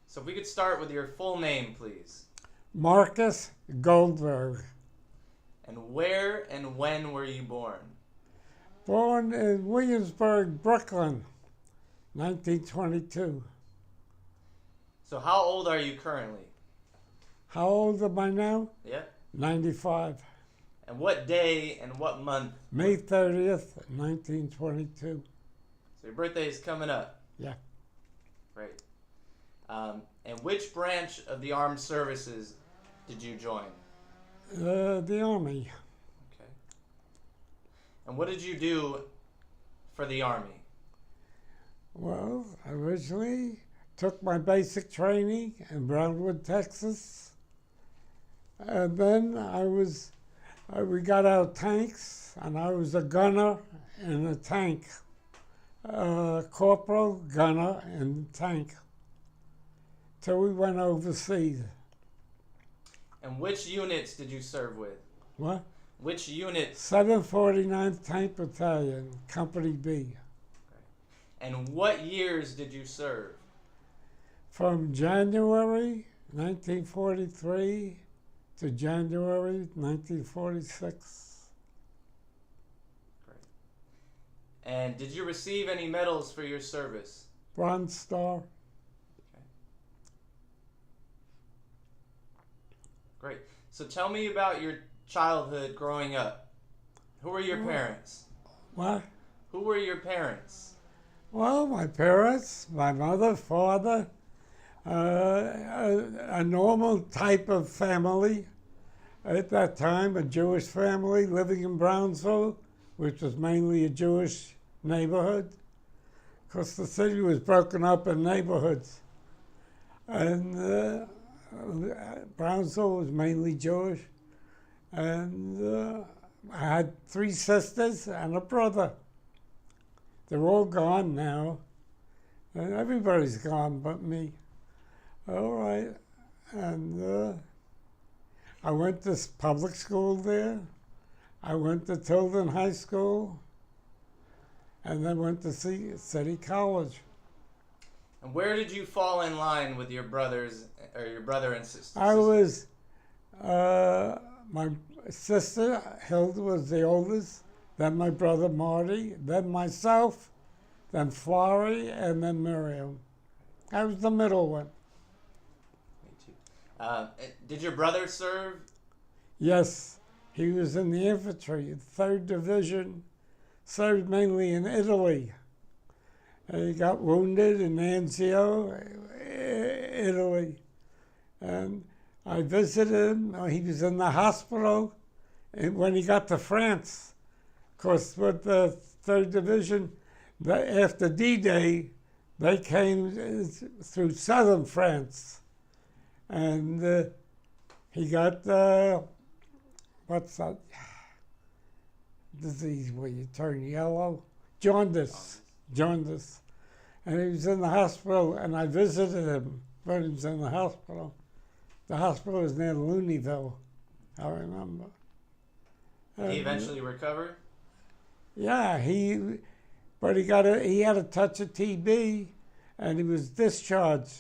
So if we could start with your full name, please. Marcus Goldberg. And where and when were you born? Born in Williamsburg, Brooklyn, 1922. So how old are you currently? How old am I now? Yeah. 95. And what day and what month? May 30th, 1922. So your birthday is coming up. Yeah. Great. And which branch of the armed services did you join? The Army. Okay. And what did you do for the Army? Well, I originally took my basic training in Brownwood, Texas. And then we got out tanks, and I was a gunner in a tank. Corporal gunner in the tank. Till we went overseas. And which units did you serve with? What? Which units? 749th Tank Battalion, Company B. Okay. And what years did you serve? From January 1943 to January 1946. Great. And did you receive any medals for your service? Bronze Star. Great. So tell me about your childhood growing up. Who were your parents? What? Who were your parents? Well, my parents, my mother, father, a normal type of family. At that time, a Jewish family living in Brownsville, which was mainly a Jewish neighborhood, because the city was broken up in neighborhoods. And Brownsville was mainly Jewish, and I had 3 sisters and a brother. They're all gone now, and everybody's gone but me. All right, and I went to public school there. I went to Tilden High School, and then went to City College. And where did you fall in line with your brothers or your brother and sister? I was, my sister Hilda was the oldest, then my brother Marty, then myself, then Florrie, and then Miriam. I was the middle one. Me too. Did your brother serve? Yes, he was in the infantry, 3rd Division, served mainly in Italy. He got wounded in Anzio, Italy. And I visited him. He was in the hospital when he got to France. Of course, with the 3rd Division, after D-Day, they came through southern France. And he got, what's that disease where you turn yellow? Jaundice. Jaundice. And he was in the hospital, and I visited him when he was in the hospital. The hospital was near Looneyville, I remember. Did he eventually recover? Yeah, he had a touch of TB, and he was discharged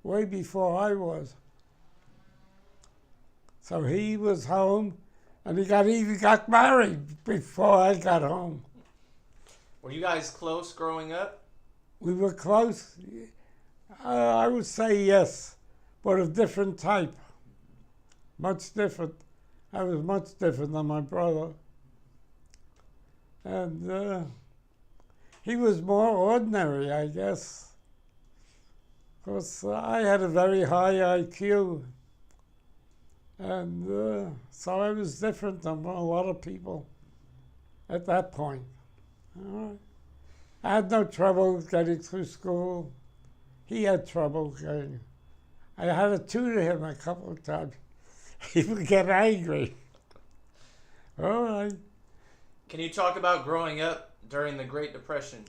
way before I was. So he was home, and he even got married before I got home. Were you guys close growing up? We were close. I would say yes, but of different type. Much different. I was much different than my brother. And he was more ordinary, I guess. Because I had a very high IQ. And so I was different than a lot of people at that point. All right. I had no trouble getting through school. He had trouble getting. I had to tutor him a couple of times. He would get angry. All right. Can you talk about growing up during the Great Depression?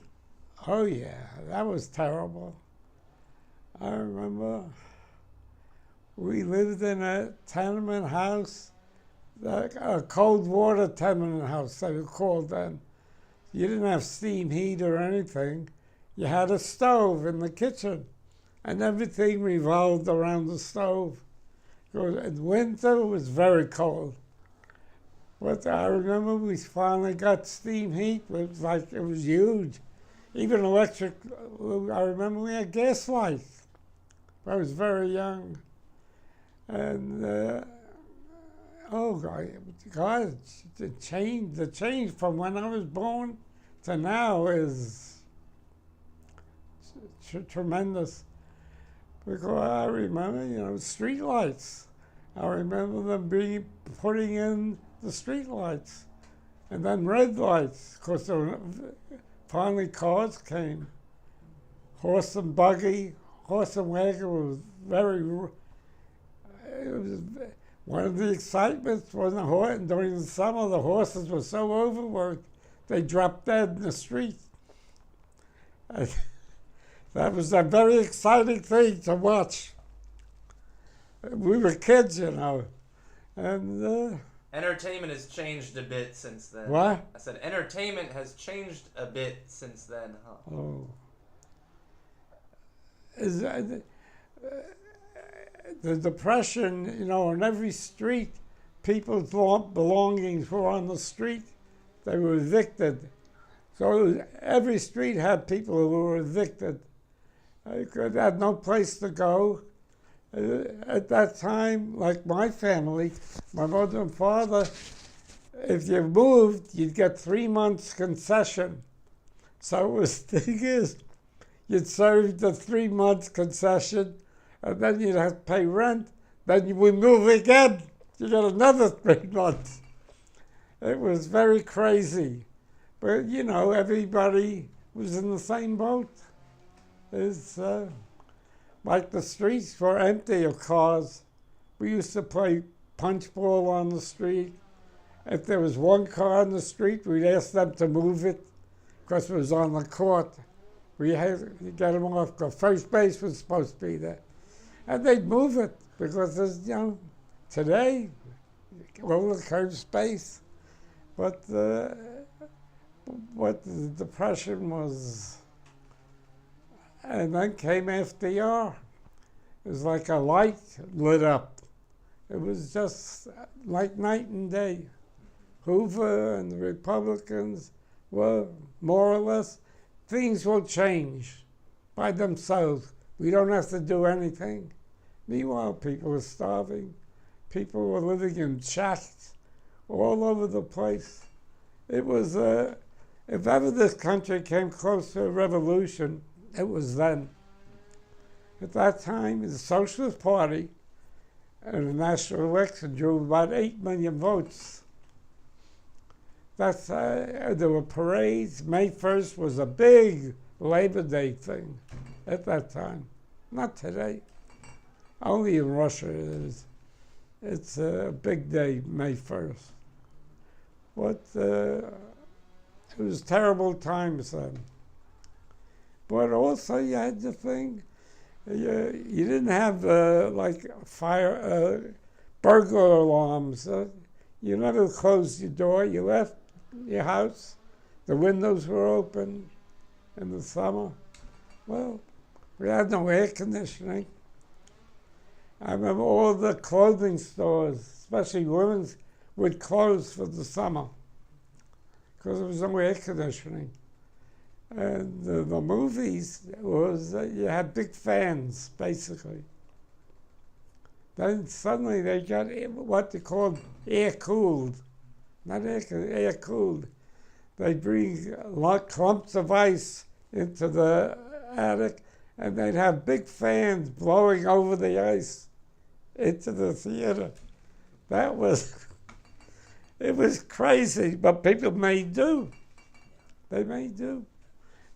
Oh, yeah, that was terrible. I remember we lived in a tenement house, a cold water tenement house, they were called then. You didn't have steam heat or anything. You had a stove in the kitchen, and everything revolved around the stove. In winter, it was very cold. But I remember we finally got steam heat. It was huge. Even electric, I remember we had gas lights. I was very young. And, oh God, the change from when I was born to now is tremendous. Because I remember, street lights. I remember them putting in the street lights, and then red lights. Of course, finally cars came. Horse and wagon was one of the excitements wasn't a horse. During the summer, the horses were so overworked, they dropped dead in the street. That was a very exciting thing to watch. We were kids, and entertainment has changed a bit since then. What? I said entertainment has changed a bit since then, huh? Oh. The Depression, on every street, people's belongings were on the street. They were evicted. So every street had people who were evicted. They had no place to go. At that time, like my family, my mother and father, if you moved, you'd get 3 months concession. So the thing is, you'd serve the 3 months concession, and then you'd have to pay rent. Then you would move again. You get another 3 months. It was very crazy. But, everybody was in the same boat. It's like the streets were empty of cars. We used to play punch ball on the street. If there was one car on the street, we'd ask them to move it because it was on the court. We had to get them off because first base was supposed to be there. And they'd move it because there's, today, all the curb space. But the Depression was, and then came FDR. It was like a light lit up. It was just like night and day. Hoover and the Republicans were more or less, things will change by themselves. We don't have to do anything. Meanwhile, people were starving. People were living in shacks all over the place. It was, if ever this country came close to a revolution, it was then. At that time, the Socialist Party in the national election drew about 8 million votes. There were parades. May 1st was a big Labor Day thing at that time. Not today. Only in Russia it is. It's a big day, May 1st. But it was terrible times then. But also you had the thing, you didn't have burglar alarms. You never closed your door. You left your house. The windows were open in the summer. Well, we had no air conditioning. I remember all the clothing stores, especially women's, would close for the summer because there was no air conditioning. And the movies was, you had big fans, basically. Then suddenly they got what they called air-cooled. Not air-cooled. They bring clumps of ice into the attic, and they'd have big fans blowing over the ice into the theater. It was crazy, but people made do. They made do.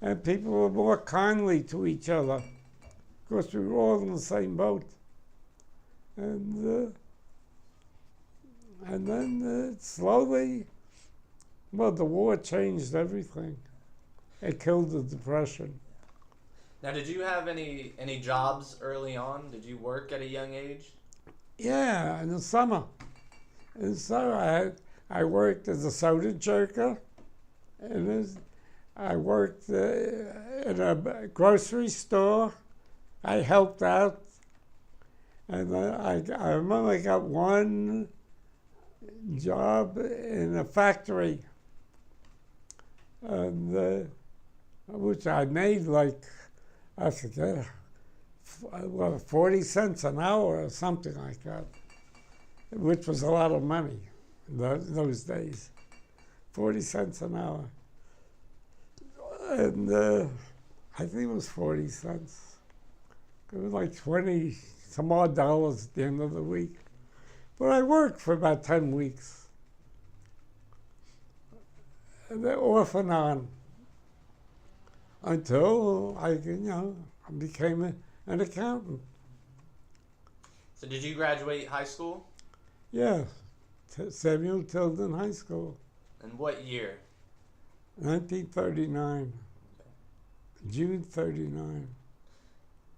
And people were more kindly to each other because we were all in the same boat. And then slowly, the war changed everything. It killed the Depression. Now, did you have any jobs early on? Did you work at a young age? Yeah, in the summer. And so I worked as a soda jerker, and I worked in a grocery store I helped out, and I remember I got one job in a factory, and which I made like, I forget, 40 cents an hour or something like that, which was a lot of money in those days. 40 cents an hour. And I think it was 40 cents. It was like 20 some odd dollars at the end of the week. But I worked for about 10 weeks. And then off and on. Until I became an accountant. So did you graduate high school? Yeah, Samuel Tilden High School. And what year? 1939. June 39.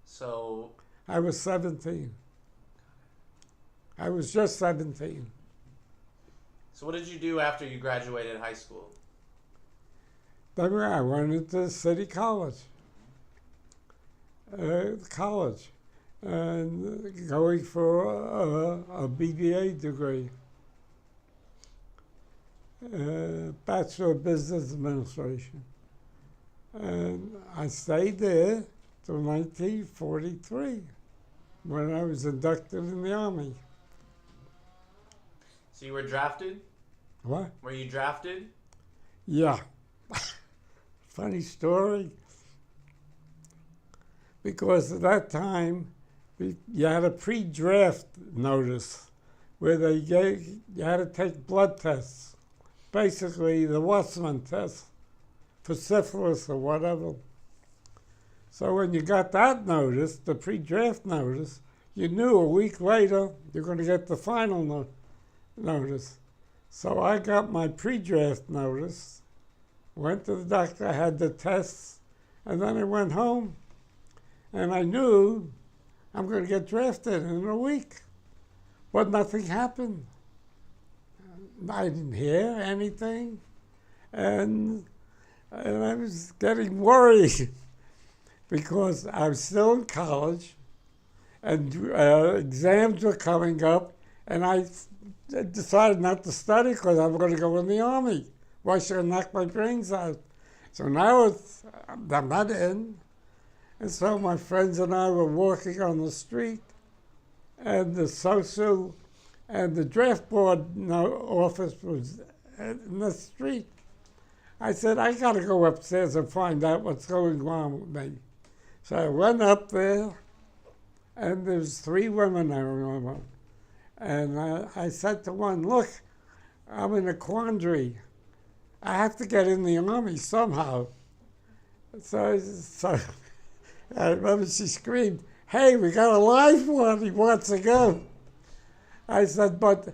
So I was 17. I was just 17. So what did you do after you graduated high school? Then I went into City College. And going for a BBA degree. Bachelor of Business Administration. And I stayed there till 1943, when I was inducted in the Army. So you were drafted? What? Were you drafted? Yeah. Funny story. Because at that time, you had a pre-draft notice where you had to take blood tests. Basically, the Wussman test for syphilis or whatever. So when you got that notice, the pre-draft notice, you knew a week later you're going to get the final notice. So I got my pre-draft notice, went to the doctor, had the tests, and then I went home, and I knew I'm going to get drafted in a week. But nothing happened. I didn't hear anything, and I was getting worried because I was still in college, and exams were coming up, and I decided not to study because I'm going to go in the Army. Why should I knock my brains out? So now I'm not in. And so my friends and I were walking on the street, and the social and the draft board office was in the street. I said, I got to go upstairs and find out what's going on with me. So I went up there, and there's 3 women I remember. And I said to one, look, I'm in a quandary. I have to get in the Army somehow. So I remember she screamed, hey, we got a live one, he wants to go. I said, but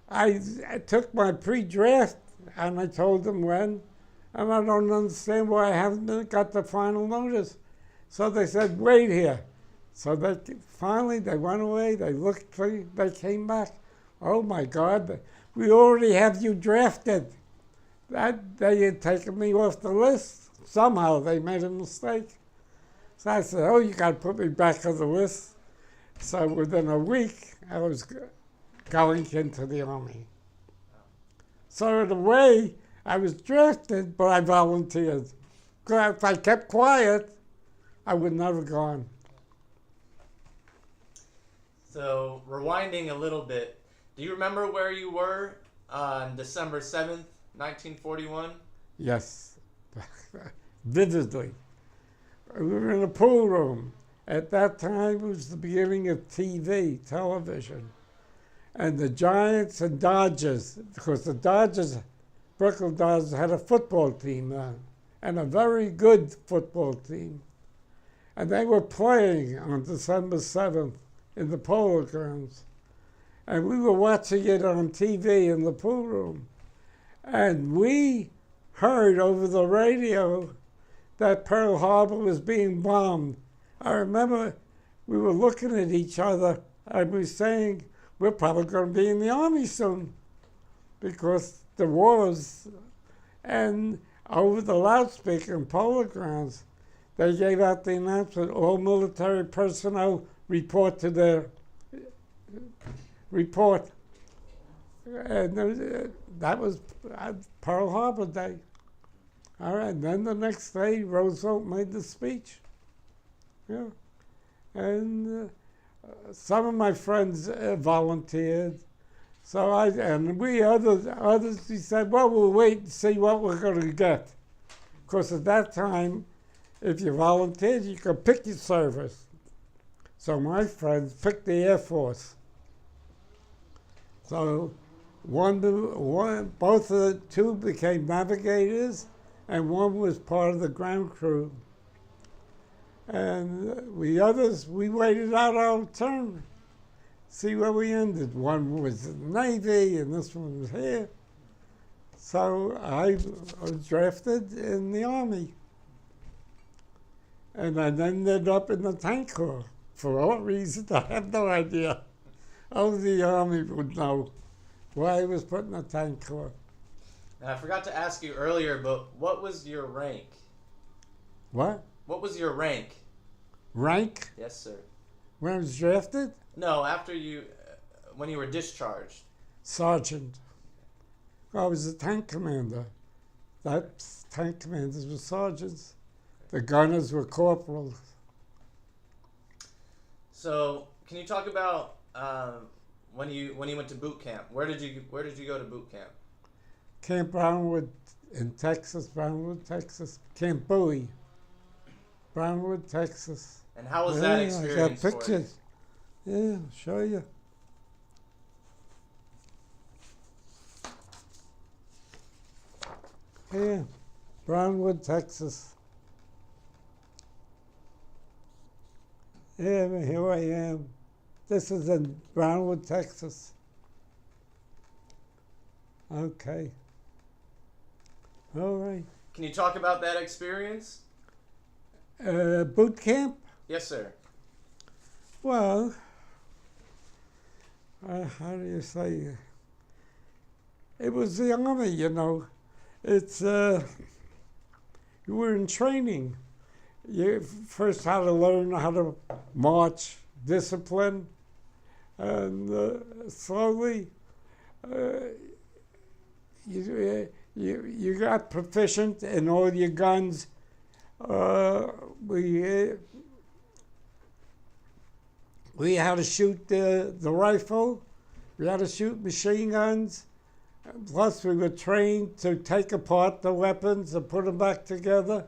I took my pre-draft, and I told them when, and I don't understand why I haven't got the final notice. So they said, wait here. So finally they went away, they looked for me, they came back. Oh my God, we already have you drafted. They had taken me off the list. Somehow they made a mistake. So I said, oh, you got to put me back on the list. So within a week, I was going into the Army. So in a way, I was drafted, but I volunteered. Because if I kept quiet, I would never have gone. So rewinding a little bit, do you remember where you were on December 7th, 1941? Yes, vividly. We were in a pool room. At that time, it was the beginning of television. And the Giants and Dodgers, because the Brooklyn Dodgers had a football team then, and a very good football team. And they were playing on December 7th in the Polo Grounds. And we were watching it on TV in the pool room. And we heard over the radio that Pearl Harbor was being bombed. I remember we were looking at each other and we were saying, we're probably going to be in the Army soon because the war was, and over the loudspeaker in Polo Grounds, they gave out the announcement, all military personnel report to their report. And that was Pearl Harbor Day. All right, and then the next day, Roosevelt made the speech. Yeah. And some of my friends volunteered. So others, he said, well, we'll wait and see what we're going to get. Because at that time, if you volunteered, you could pick your service. So my friends picked the Air Force. So both of the two became navigators, and one was part of the ground crew. And we others, we waited out our turn, see where we ended. One was in the Navy, and this one was here. So I was drafted in the Army. And I ended up in the Tank Corps. For what reason, I have no idea. Only the Army would know why I was put in the Tank Corps. And I forgot to ask you earlier, but what was your rank? What? What was your rank? Rank? Yes, sir. When I was drafted? No, after you, when you were discharged. Sergeant. I was a tank commander. Tank commanders were sergeants. The gunners were corporals. So, can you talk about when you went to boot camp? Where did you go to boot camp? Camp Brownwood in Texas, Texas. Camp Bowie, Brownwood, Texas. And how was that experience? I got pictures. Yeah, I'll show you. Here, Brownwood, Texas. Yeah, here I am. This is in Brownwood, Texas. Okay. All right. Can you talk about that experience? Boot camp? Yes, sir. Well, how do you say? It was the Army, you know. It's, you were in training. You first had to learn how to march, discipline, and slowly you got proficient in all your guns. We had to shoot the rifle. We had to shoot machine guns. Plus, we were trained to take apart the weapons and put them back together.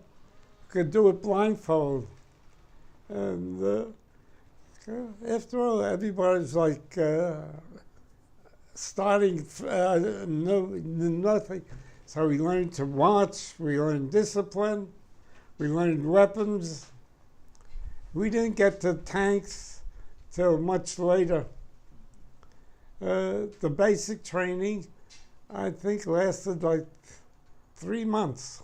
Could do it blindfold. And after all, everybody's like starting nothing. So we learned to march, we learned discipline, we learned weapons. We didn't get to tanks till much later. The basic training, I think, lasted like 3 months.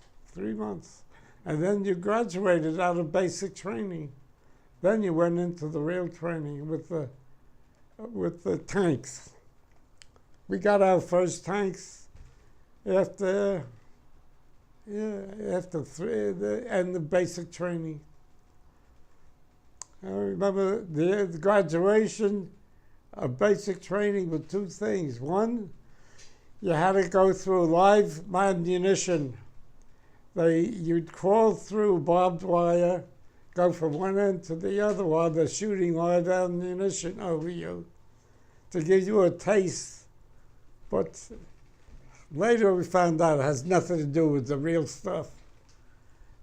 And then you graduated out of basic training. Then you went into the real training with the tanks. We got our first tanks after the end of basic training. I remember the graduation of basic training with two things. One, you had to go through live ammunition. You'd crawl through barbed wire, go from one end to the other while they're shooting live ammunition over you to give you a taste. But later we found out it has nothing to do with the real stuff,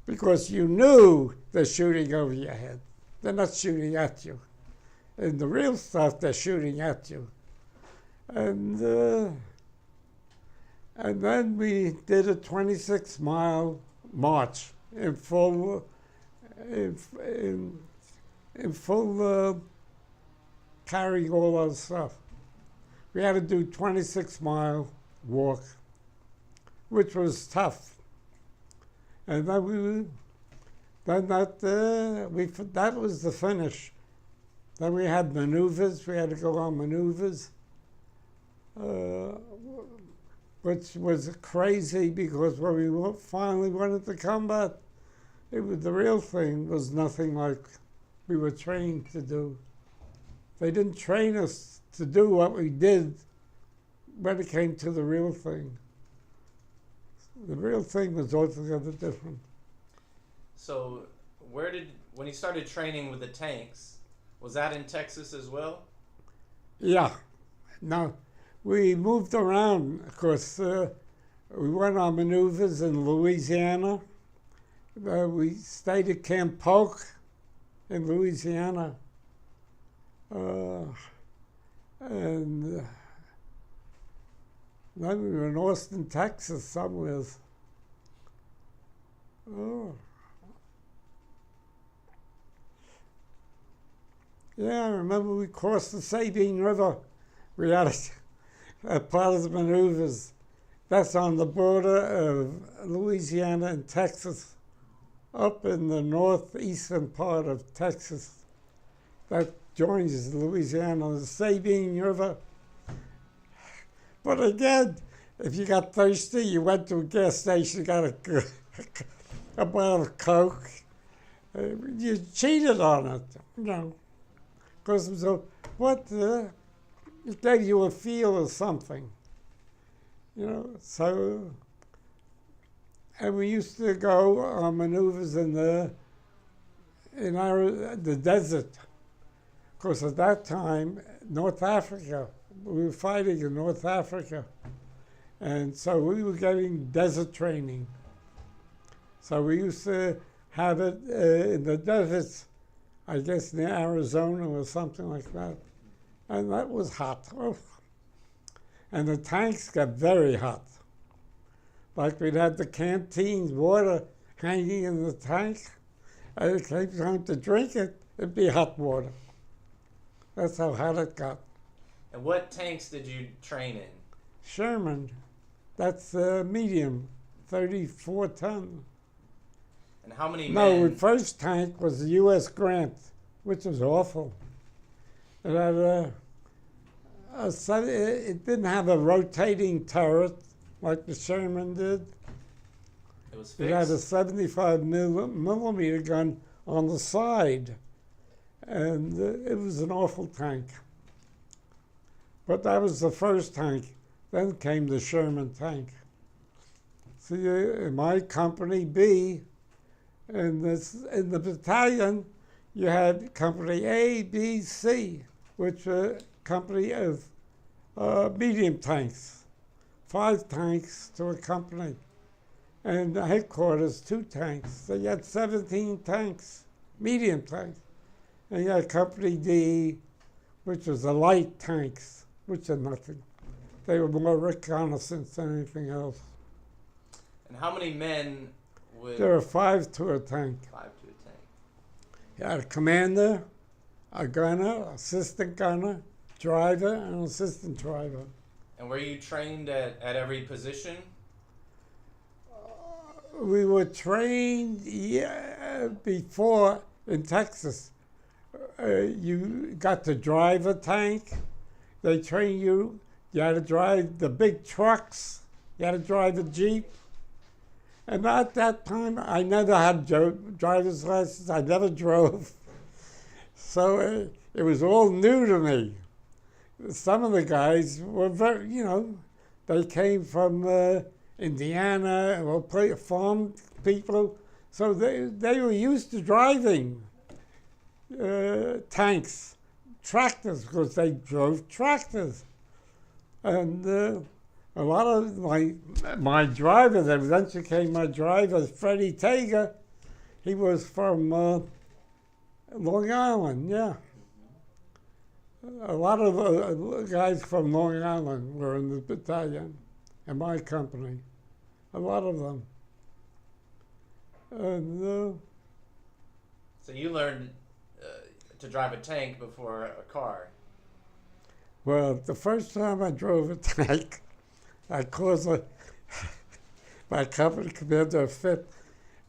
because you knew they're shooting over your head. They're not shooting at you. In the real stuff, they're shooting at you. And then we did a 26-mile march in full carrying all our stuff. We had to do 26-mile walk, which was tough. And then that was the finish. Then we had maneuvers. We had to go on maneuvers, which was crazy because when we finally went into combat, The real thing was nothing like we were trained to do. They didn't train us to do what we did when it came to the real thing. The real thing was altogether different. So when you started training with the tanks, was that in Texas as well? Yeah. Now, we moved around. Of course, we went on maneuvers in Louisiana. We stayed at Camp Polk in Louisiana. And then we were in Austin, Texas, somewhere. Oh. Yeah, I remember we crossed the Sabine River. We had a part of the maneuvers. That's on the border of Louisiana and Texas, up in the northeastern part of Texas. That joins Louisiana, the Sabine River. But again, if you got thirsty, you went to a gas station, got a bottle of Coke. You cheated on it, you know, because it was it gave you a feel of something, you know. So, and we used to go on maneuvers in the desert. Of course, at that time, North Africa, we were fighting in North Africa. And so we were getting desert training. So we used to have it in the deserts, I guess near Arizona or something like that. And that was hot. Oh. And the tanks got very hot. Like we'd have the canteens, water hanging in the tank. And it came time to drink it, it'd be hot water. That's how hot it got. And what tanks did you train in? Sherman. That's medium, 34 ton. And how many No, men? the first tank was the U.S. Grant, which was awful. It had it didn't have a rotating turret like the Sherman did. It was fixed. It had a 75 millimeter gun on the side. And it was an awful tank. But that was the first tank. Then came the Sherman tank. See, in my company B, in the battalion, you had company A, B, C, which were company of medium tanks. 5 tanks to a company. And the headquarters, 2 tanks. So you had 17 tanks, medium tanks. And you had Company D, which was the light tanks, which are nothing. They were more reconnaissance than anything else. And how many men would... There were 5 to a tank. 5 to a tank. You had a commander, a gunner, assistant gunner, driver, and an assistant driver. And were you trained at every position? We were trained before in Texas. You got to drive a tank. They train you. You had to drive the big trucks. You had to drive a Jeep. And at that time, I never had driver's license. I never drove. So it was all new to me. Some of the guys were very, you know, they came from Indiana, or farm people. So they were used to driving tanks, tractors, because they drove tractors. And a lot of my driver that eventually became my driver, Freddie Tager, he was from Long Island, yeah. A lot of guys from Long Island were in the battalion, in my company. A lot of them. And so you learned to drive a tank before a car. Well, the first time I drove a tank, I caused my company commander a fit,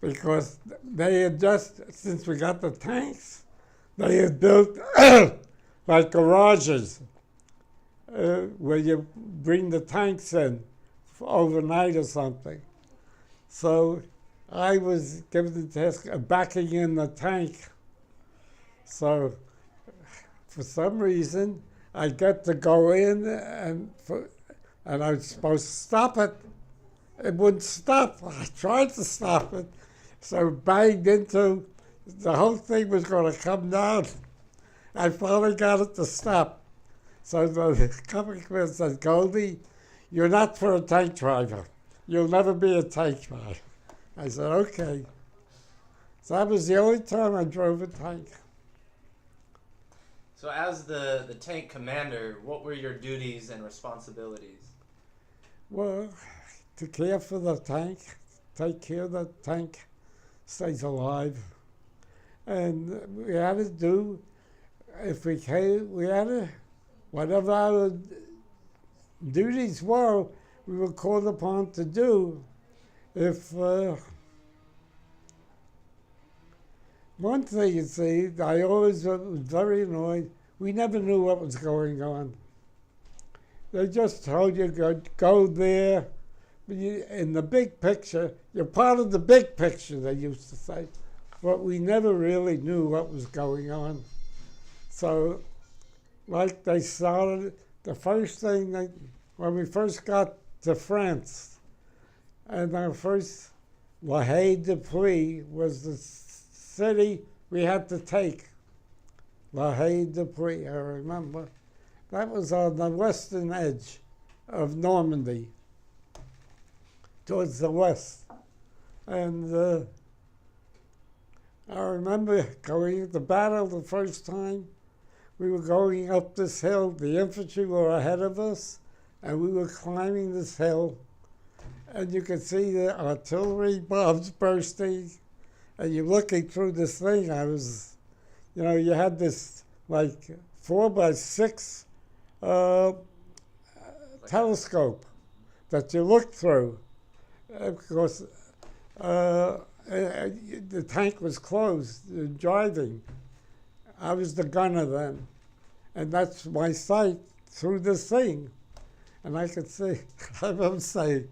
because they had just, since we got the tanks, they had built like garages where you bring the tanks in overnight or something. So I was given the task of backing in the tank. So for some reason, I got to go in and I was supposed to stop it. It wouldn't stop. I tried to stop it. So banged into, the whole thing was going to come down. I finally got it to stop. So the company commander said, Goldie, you're not for a tank driver. You'll never be a tank driver. I said, okay. So that was the only time I drove a tank. So as the tank commander, what were your duties and responsibilities? Well, to care for the tank, take care the tank stays alive. And we had to do, if we came, we had to, whatever our duties were, we were called upon to do. If one thing, you see, I always was very annoyed. We never knew what was going on. They just told you go there. But in the big picture, you're part of the big picture, they used to say. But we never really knew what was going on. So, like they started, the first thing, when we first got to France, and our first WWII was the city we had to take. WWII, I remember. That was on the western edge of Normandy, towards the west. And I remember going to battle the first time. We were going up this hill. The infantry were ahead of us, and we were climbing this hill. And you could see the artillery bombs bursting. And you're looking through this thing. I was, you had this like 4x6 telescope that you looked through. Of course, the tank was closed, driving. I was the gunner then. And that's my sight through this thing. And I could see, I remember saying,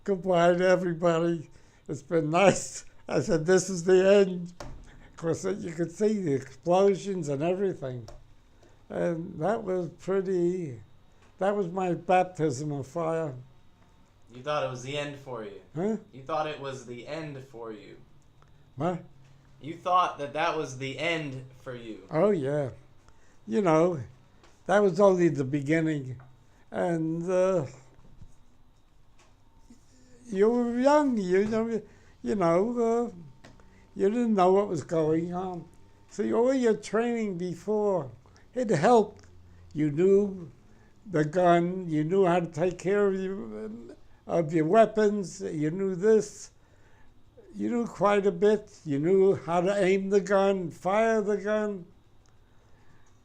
goodbye to everybody. It's been nice. I said, this is the end. Of course, you could see the explosions and everything. And that was my baptism of fire. You thought it was the end for you. Huh? You thought it was the end for you. What? You thought that was the end for you. Oh, yeah. That was only the beginning. And you were young, you didn't know what was going on. So all your training before, it helped. You knew the gun, you knew how to take care of your weapons, you knew this. You knew quite a bit. You knew how to aim the gun, fire the gun.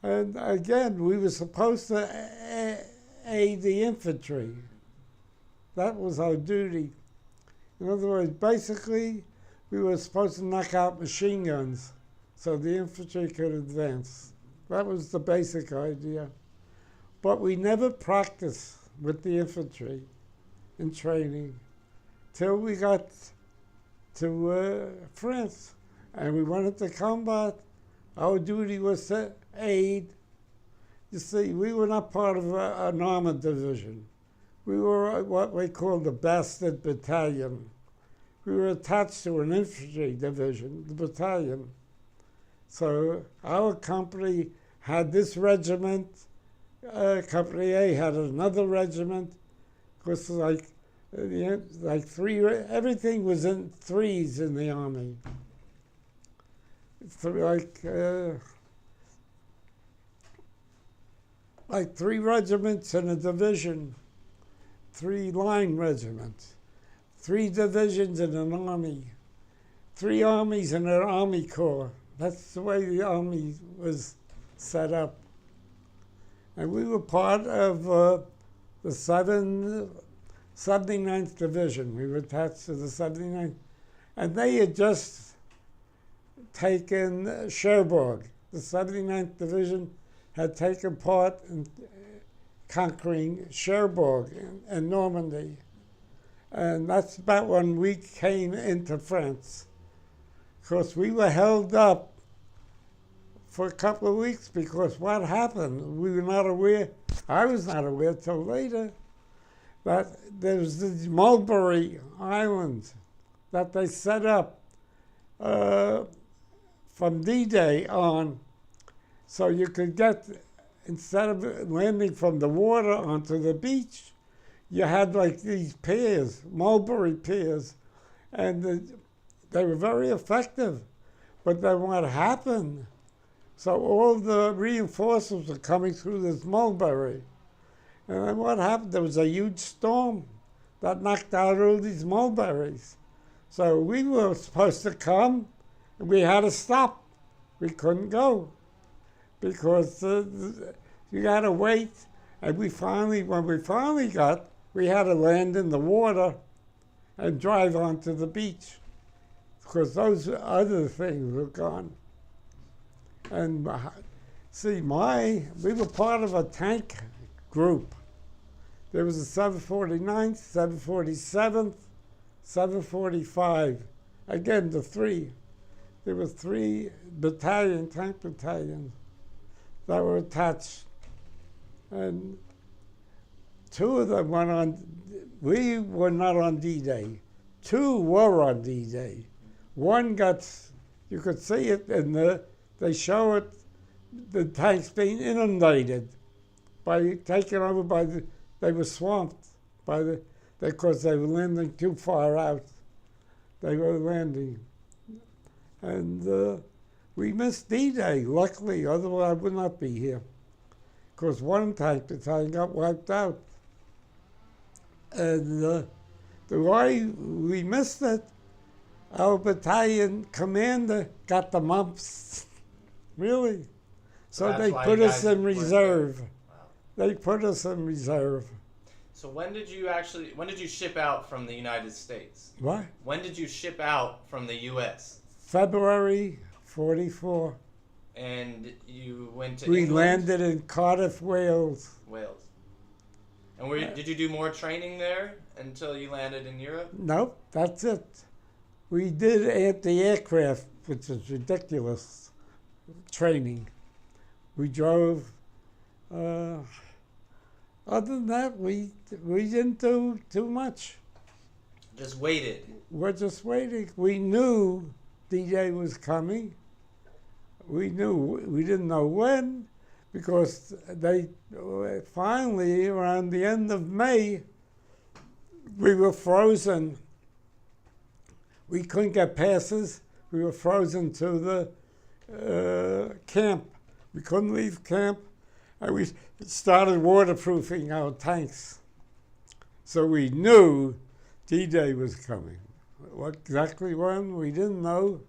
And again, we were supposed to aid the infantry. That was our duty. In other words, basically, we were supposed to knock out machine guns so the infantry could advance. That was the basic idea. But we never practiced with the infantry in training till we got to France. And we went into combat. Our duty was to aid. You see, we were not part of an armored division. We were what we called the bastard battalion. We were attached to an infantry division, the battalion. So our company had this regiment. Company A had another regiment. Of course, like three, everything was in threes in the Army. Like 3 regiments in a division, 3 line regiments, 3 divisions in an army, 3 armies in an army corps. That's the way the army was set up. And we were part of the 79th Division. We were attached to the 79th. And they had just taken Cherbourg. The 79th Division had taken part in conquering Cherbourg and Normandy. And that's about when we came into France. Of course, we were held up for a couple of weeks because what happened, we were not aware, I was not aware till later, that there was this Mulberry Island that they set up from D-Day on, so you could get, instead of landing from the water onto the beach, you had like these piers, mulberry piers, and they were very effective. But then what happened, so all the reinforcements were coming through this mulberry. And then what happened, there was a huge storm that knocked out all these mulberries. So we were supposed to come, and we had to stop. We couldn't go because you had to wait. And when we finally got, we had to land in the water and drive onto the beach because those other things were gone. And see, we were part of a tank group. There was a 749th, 747th, 745. Again, the three. There were 3 tank battalions that were attached. And 2 of them went on, we were not on D-Day. 2 were on D-Day. One got, you could see it they show it, the tanks being inundated taken over by they were swamped because they were landing too far out. They were landing. And we missed D-Day, luckily, otherwise I would not be here. Because one tank battalion got wiped out. And the way we missed it, our battalion commander got the mumps. Really. So they put us in reserve. Wow. They put us in reserve. So when did you ship out from the United States? What? When did you ship out from the U.S.? February 44. And you went to We England? landed in Cardiff, Wales. Wales. And did you do more training there until you landed in Europe? Nope, that's it. We did anti-aircraft, which is ridiculous training. We drove. Other than that, we didn't do too much. Just waited. We're just waiting. We knew D-Day was coming. We didn't know when, because they finally, around the end of May, we were frozen. We couldn't get passes. We were frozen to the camp. We couldn't leave camp, and we started waterproofing our tanks. So we knew D-Day was coming. What exactly when, we didn't know.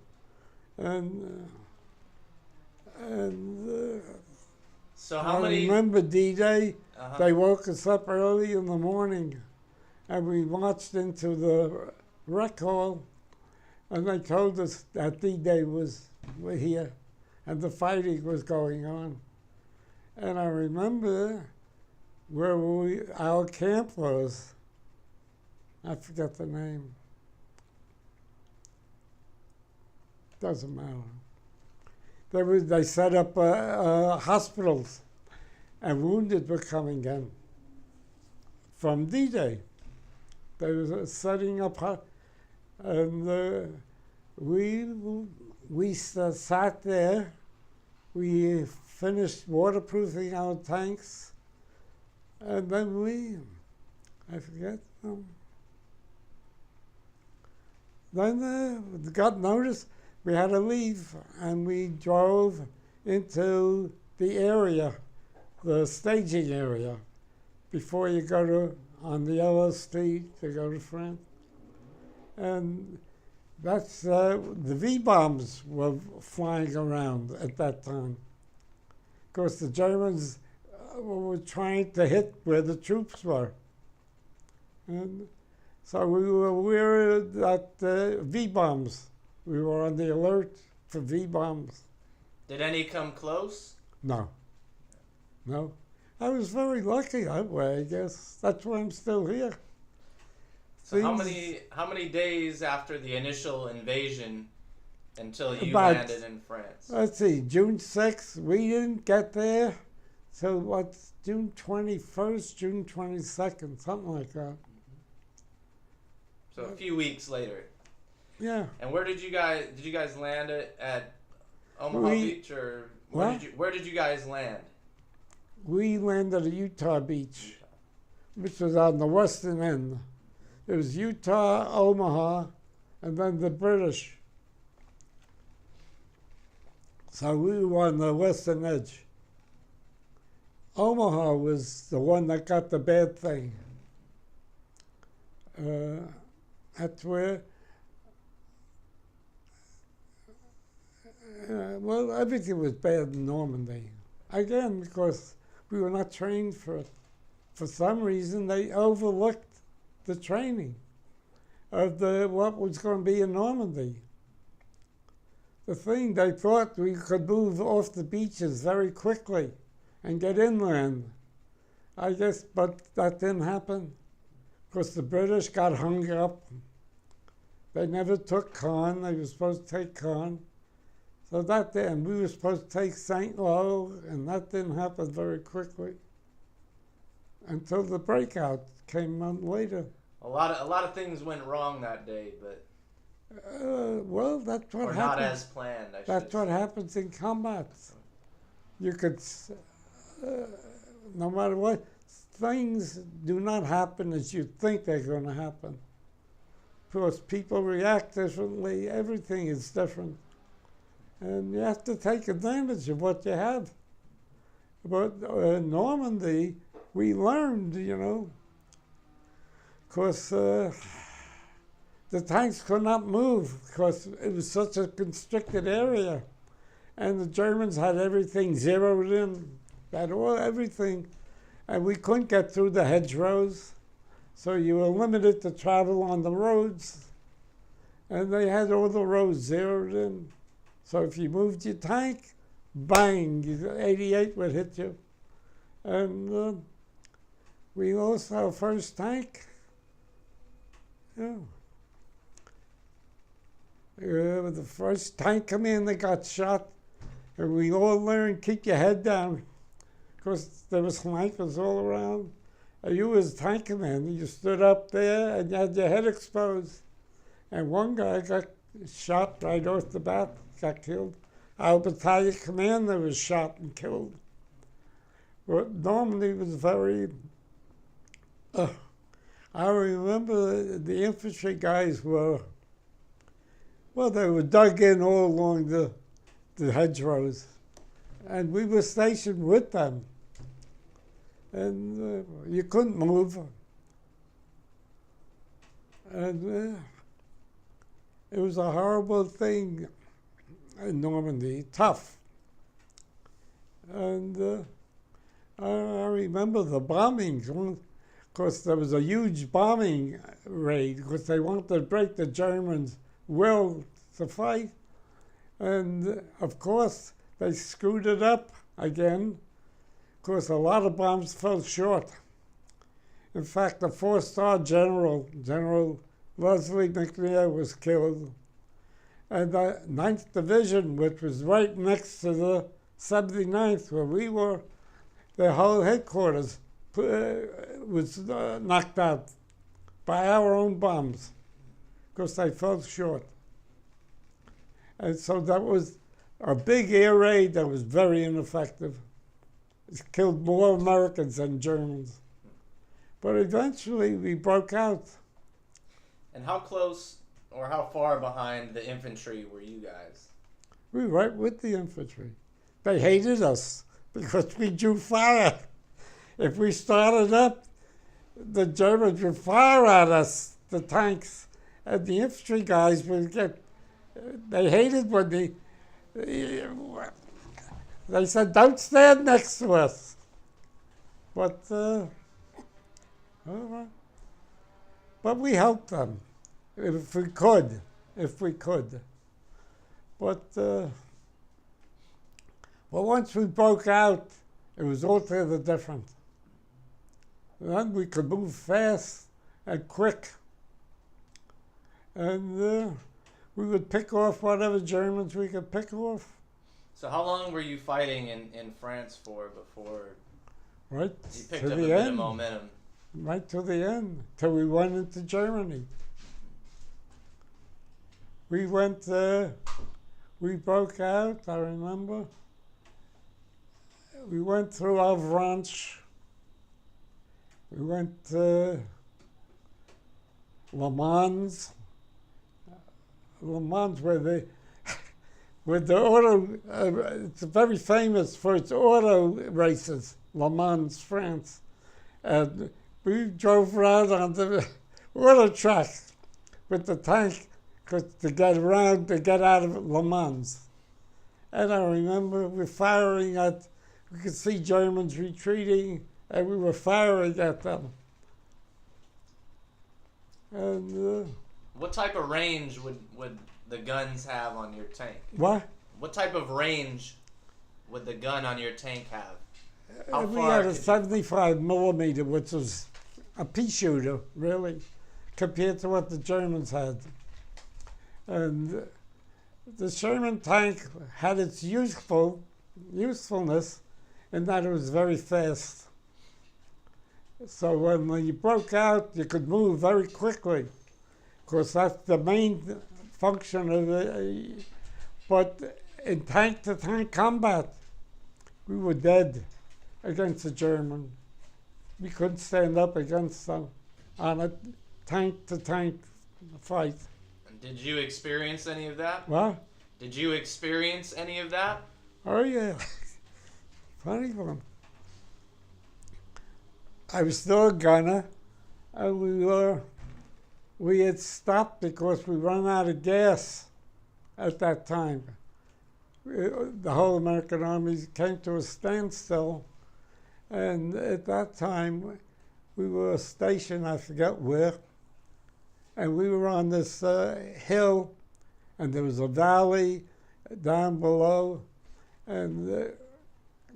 So how I many? remember D-Day, Uh-huh. they woke us up early in the morning, and we marched into the rec hall, and they told us that D-Day was here, and the fighting was going on. And I remember where our camp was. I forget the name. Doesn't matter. They set up hospitals, and wounded were coming in from D-Day. They were setting up, and we sat there. We finished waterproofing our tanks, and then I forget. Then got notice. We had to leave, and we drove into the area, the staging area, before you go on the LSD to go to France. And that's, the V-bombs were flying around at that time. Of course, the Germans were trying to hit where the troops were. And so we were aware that V-bombs. We were on the alert for V-bombs. Did any come close? No. I was very lucky that way, I guess. That's why I'm still here. So how many days after the initial invasion until you About, landed in France? let's see, June 6th, we didn't get there till what's June 21st, June 22nd, something like that. So a few weeks later. Yeah. And where did you guys land at Omaha Beach, or where did you guys land? We landed at Utah Beach, which was on the western end. It was Utah, Omaha, and then the British. So we were on the western edge. Omaha was the one that got the bad thing. That's where, well, everything was bad in Normandy. Again, because we were not trained for it. For some reason, they overlooked the training of what was going to be in Normandy. The thing, they thought we could move off the beaches very quickly and get inland. I guess, but that didn't happen because the British got hung up. They never took Caen. They were supposed to take Caen. So that didn't. We were supposed to take St. Lo, and that didn't happen very quickly until the breakout came on later. A lot of things went wrong that day, but well, that's what or happens. not as planned. That's what happens in combat. You could, no matter what, things do not happen as you think they're going to happen. Because people react differently. Everything is different, and you have to take advantage of what you have. But in Normandy, we learned, because the tanks could not move because it was such a constricted area. And the Germans had everything zeroed in, everything. And we couldn't get through the hedgerows. So you were limited to travel on the roads. And they had all the roads zeroed in. So if you moved your tank, bang, 88 would hit you. And we lost our first tank. The first tank come in, they got shot. And we all learned, keep your head down. Because there was snipers all around. You was tank commander, you stood up there and you had your head exposed. And one guy got shot right off the bat, got killed. Our battalion commander was shot and killed. But Normandy was very, I remember the infantry guys were, they were dug in all along the hedgerows. And we were stationed with them. And you couldn't move. And it was a horrible thing in Normandy, tough. And I remember the bombings. Of course, there was a huge bombing raid because they wanted to break the Germans' will to fight. And of course, they screwed it up again. Of course, a lot of bombs fell short. In fact, the 4-star general, General Leslie McNair, was killed. And the 9th Division, which was right next to the 79th, where we were, their whole headquarters was knocked out by our own bombs because they fell short. And so that was a big air raid that was very ineffective. It killed more Americans than Germans. But eventually we broke out. And how close or how far behind the infantry were you guys? We were right with the infantry. They hated us because we drew fire. If we started up, the Germans would fire at us, the tanks. And the infantry guys would they hated when they said, don't stand next to us. But, all right. But we helped them, if we could. But, well, once we broke out, it was altogether different. Then we could move fast and quick. and we would pick off whatever Germans we could pick off. So how long were you fighting in France for before Right you picked to up a the bit of end. momentum? Right to the end, till we went into Germany. We went, we broke out, I remember. We went through Avranches. We went to Le Mans. Le Mans, where the auto, it's very famous for its auto races, Le Mans, France. And we drove around on the auto track with the tank to get around, to get out of Le Mans. And I remember we firing at, we could see Germans retreating, and we were firing at them. And What type of range would the guns have on your tank? what? What type of range would the gun on your tank have? How We far had a could you- 75 millimeter, which was a pea shooter, really, compared to what the Germans had. And the Sherman tank had its usefulness in that it was very fast. So when you broke out, you could move very quickly. Of course, that's the main function of it. But in tank-to-tank combat, we were dead against the German. We couldn't stand up against them on a tank-to-tank fight. Did you experience any of that? What? Did you experience any of that? Oh, yeah. Funny one. I was still a gunner, and we had stopped because we ran out of gas at that time. The whole American Army came to a standstill, and at that time we were stationed, I forget where, and we were on this hill, and there was a valley down below, and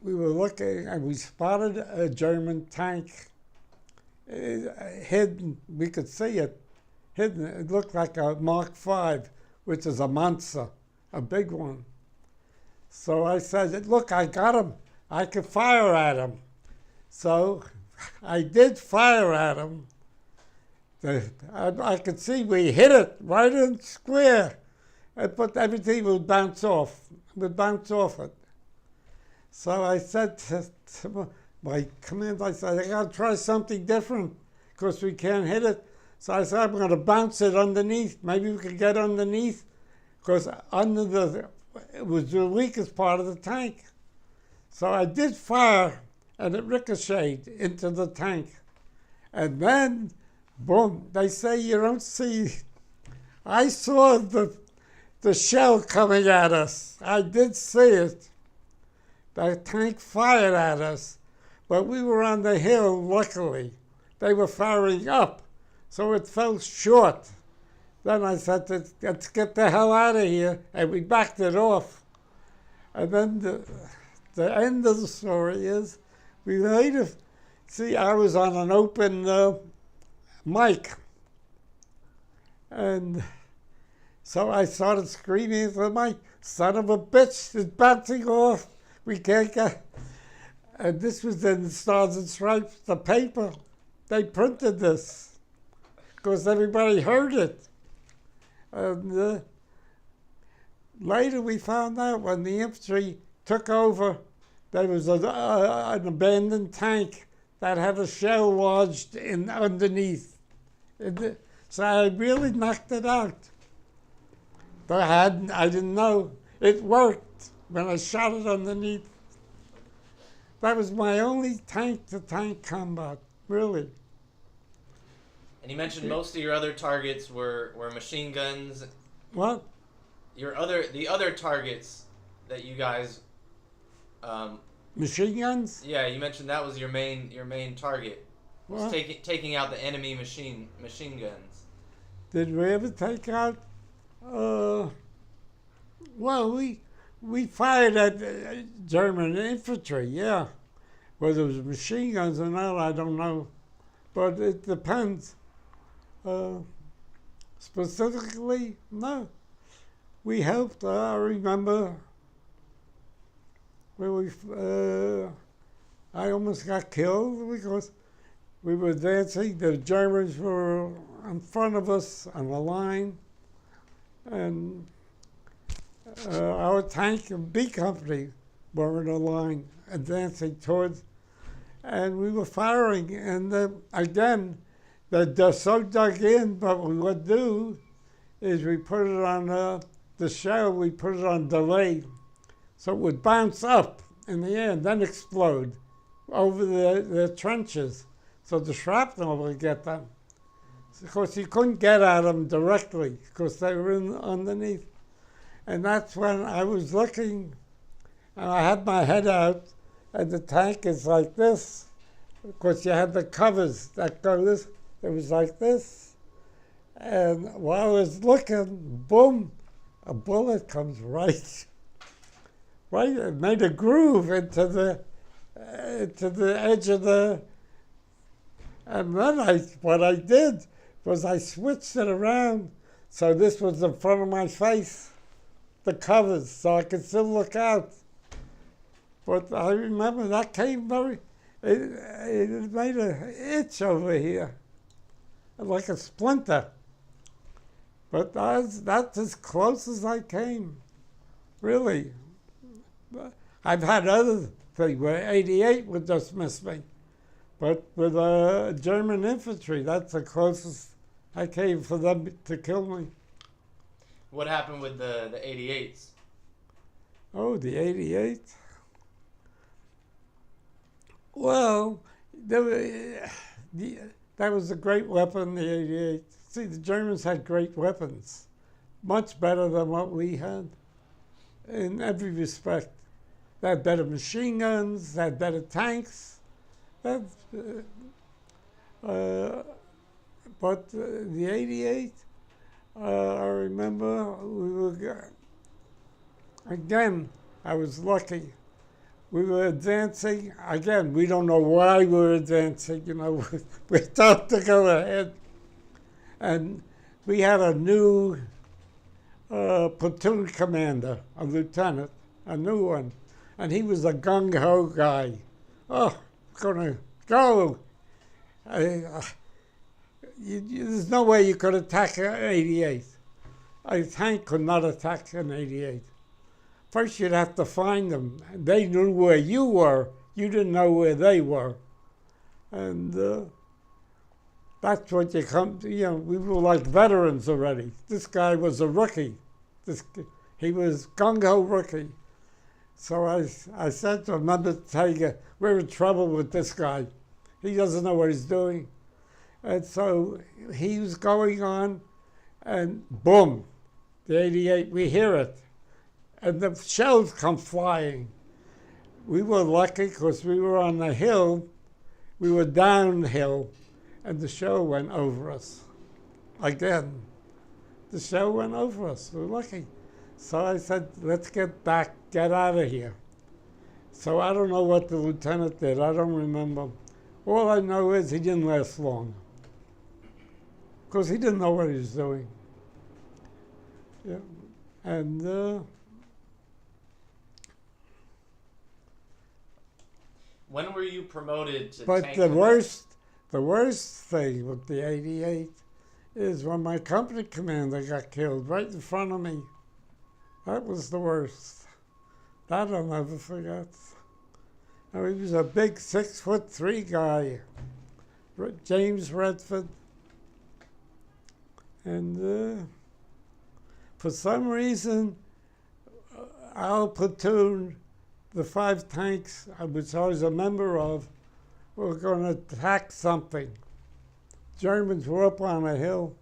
we were looking, and we spotted a German tank hidden. We could see it hidden. It looked like a Mark V, which is a monster, a big one. So I said, look, I got him. I could fire at him. So I did fire at him. I could see we hit it right in square, but everything would bounce off. It. So I said to my commander, I said, I got to try something different because we can't hit it. So I said, I'm going to bounce it underneath. Maybe we could get underneath because it was the weakest part of the tank. So I did fire, and it ricocheted into the tank. And then, boom, they say you don't see. I saw the shell coming at us. I did see it. The tank fired at us, but we were on the hill, luckily. They were firing up, so it fell short. Then I said, let's get the hell out of here, and we backed it off. And then the end of the story is, we later, see, I was on an open mic, and so I started screaming at the mic, son of a bitch, it's bouncing off. We can't get, and this was in Stars and Stripes, the paper. They printed this because everybody heard it. And later we found out when the infantry took over, there was an abandoned tank that had a shell lodged in underneath. So I really knocked it out. But I didn't know. It worked when I shot it underneath. That was my only tank-to-tank combat, really. And you mentioned most of your other targets were machine guns. What? The other targets that you guys. Machine guns? Yeah, you mentioned that was your main target. Was taking out the enemy machine guns. Did we ever take out? Well, we fired at German infantry, yeah. Whether it was machine guns or not, I don't know. But it depends. Specifically, no. We helped, I remember, where I almost got killed because we were dancing. The Germans were in front of us on the line, and our tank and B Company were in a line advancing towards, and we were firing. And again, they're so dug in, but what we would do is we put it on the shell, we put it on delay, so it would bounce up in the air and then explode over the trenches, so the shrapnel would get them. Of course, you couldn't get at them directly because they were underneath. And that's when I was looking, and I had my head out, and the tank is like this. Of course, you had the covers that go this. It was like this. And while I was looking, boom, a bullet comes right. It made a groove into the edge of the. And then what I did was I switched it around, so this was in front of my face, the covers, so I could still look out. But I remember that came it made an itch over here, like a splinter. But that's as close as I came, really. I've had other things where 88 would just miss me. But with German infantry, that's the closest I came for them to kill me. What happened with the 88s? Oh, the 88? Well, that was a great weapon, the 88. See, the Germans had great weapons, much better than what we had in every respect. They had better machine guns, they had better tanks. But the 88, I remember again, I was lucky. We were advancing. Again, we don't know why we were advancing. We're told to go ahead. And we had a new platoon commander, a lieutenant, a new one. And he was a gung-ho guy. Oh, gonna go. There's no way you could attack an 88. A tank could not attack an 88. First, you'd have to find them. They knew where you were. You didn't know where they were. And that's what you come to. We were like veterans already. This guy was a rookie. He was gung-ho rookie. So I said to him, we're in trouble with this guy. He doesn't know what he's doing. And so he was going on, and boom, the 88, we hear it. And the shells come flying. We were lucky because we were on the hill. We were downhill, and the shell went over us. Again, the shell went over us. We were lucky. So I said, let's get back, get out of here. So I don't know what the lieutenant did. I don't remember. All I know is he didn't last long because he didn't know what he was doing. Yeah. And when were you promoted to but tank the commander? worst thing with the 88 is when my company commander got killed right in front of me. That was the worst. That I'll never forget. He was a big 6'3" guy, James Redford. And for some reason, our platoon, the 5 tanks, which I was a member of, were going to attack something. Germans were up on a hill,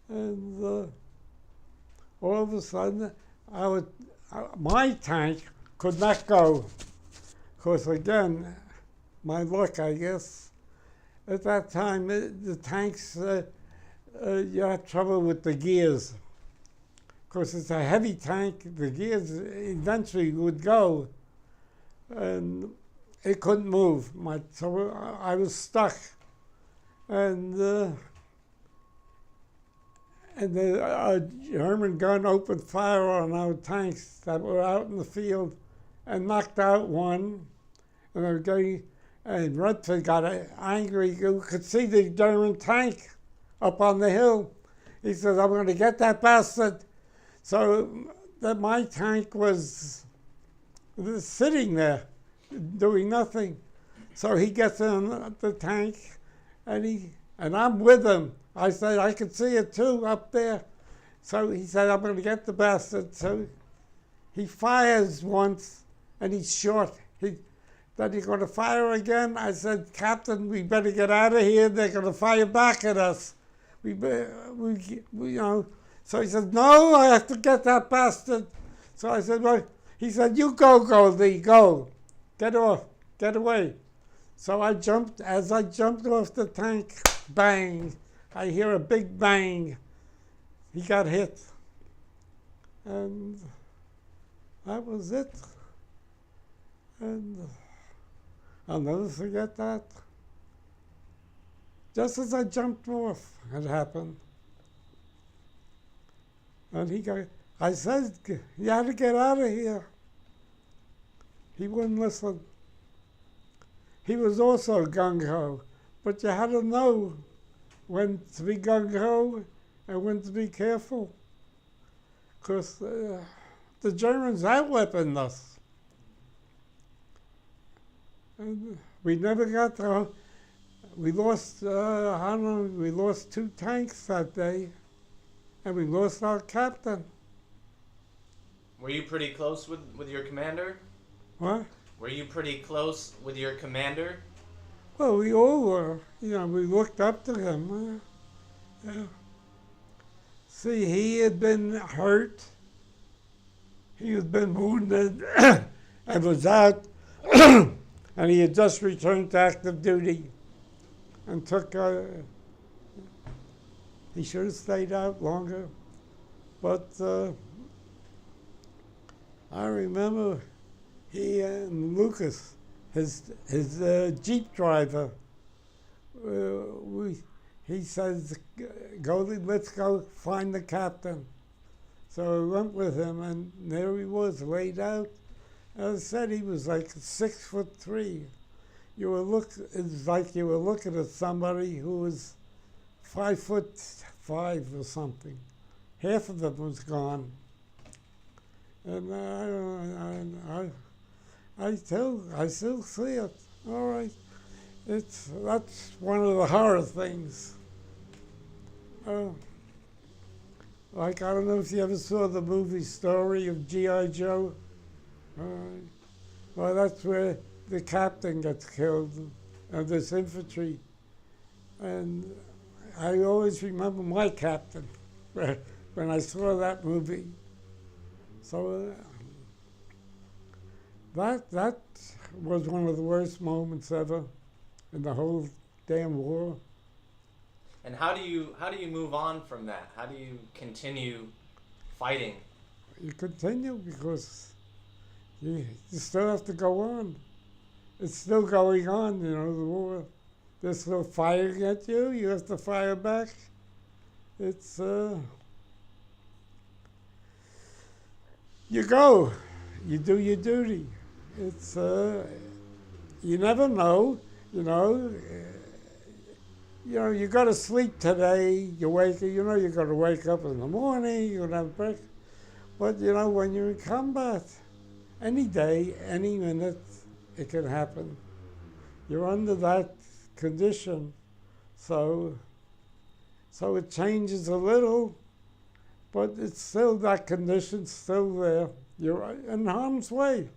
and all of a sudden, my tank could not go. Of course, again, my luck, I guess. At that time, the tanks, you had trouble with the gears. Of course, it's a heavy tank. The gears eventually would go, and it couldn't move. So I was stuck. And and the German gun opened fire on our tanks that were out in the field and knocked out one. And they were getting, and Redford got angry. You could see the German tank up on the hill. He says, I'm going to get that bastard. So that my tank was sitting there doing nothing. So he gets in the tank, and I'm with him. I said, I can see it too up there. So he said, I'm going to get the bastard. So he fires once, and he's short. Then he's going to fire again. I said, Captain, we better get out of here. They're going to fire back at us. We you know. So he said, no, I have to get that bastard. So I said, well, he said, you go, Goldie, go. Get off, get away. So I jumped. As I jumped off the tank, bang. I hear a big bang. He got hit. And that was it. And I'll never forget that. Just as I jumped off, it happened. And I said, you had to get out of here. He wouldn't listen. He was also gung-ho, but you had to know when to be gung-ho and when to be careful. Because the Germans out-weaponed us. And we never got to, we lost, I don't know, we lost 2 tanks that day, and we lost our captain. Were you pretty close with your commander? What? Were you pretty close with your commander? Well, we all were. You know, we looked up to him. Yeah. See, he had been hurt. He had been wounded and was out. And he had just returned to active duty and took, he should have stayed out longer. But I remember he and Lucas, his Jeep driver, he says, Goldie, let's go find the captain. So I went with him, and there he was, laid out. As I said, he was like 6'3". It's like you were looking at somebody who was 5'5" or something. Half of it was gone. And I still see it. All right, that's one of the horror things. Like, I don't know if you ever saw the movie Story of G.I. Joe. Well, that's where the captain gets killed of this infantry. And I always remember my captain when I saw that movie. So that was one of the worst moments ever in the whole damn war. And how do you move on from that? How do you continue fighting? You continue because you still have to go on. It's still going on, you know, the war. They're still firing at you. You have to fire back. It's, you go. You do your duty. It's, you never know, you know. You know, you go to sleep today, you wake, you know you're going to wake up in the morning, you're going to have breakfast. But, you know, when you're in combat, any day, any minute, it can happen. You're under that condition, so it changes a little, but it's still, that condition's still there. You're in harm's way.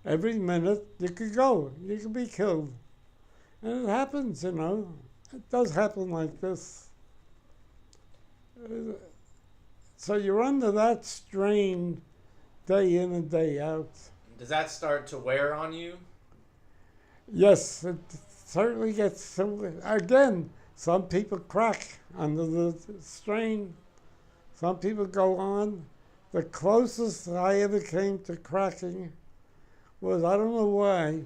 Every minute you could go, you could be killed. And it happens, you know. It does happen like this. So you're under that strain day in and day out. Does that start to wear on you? Yes, it certainly gets some. Again, some people crack under the strain. Some people go on. The closest I ever came to cracking was, I don't know why,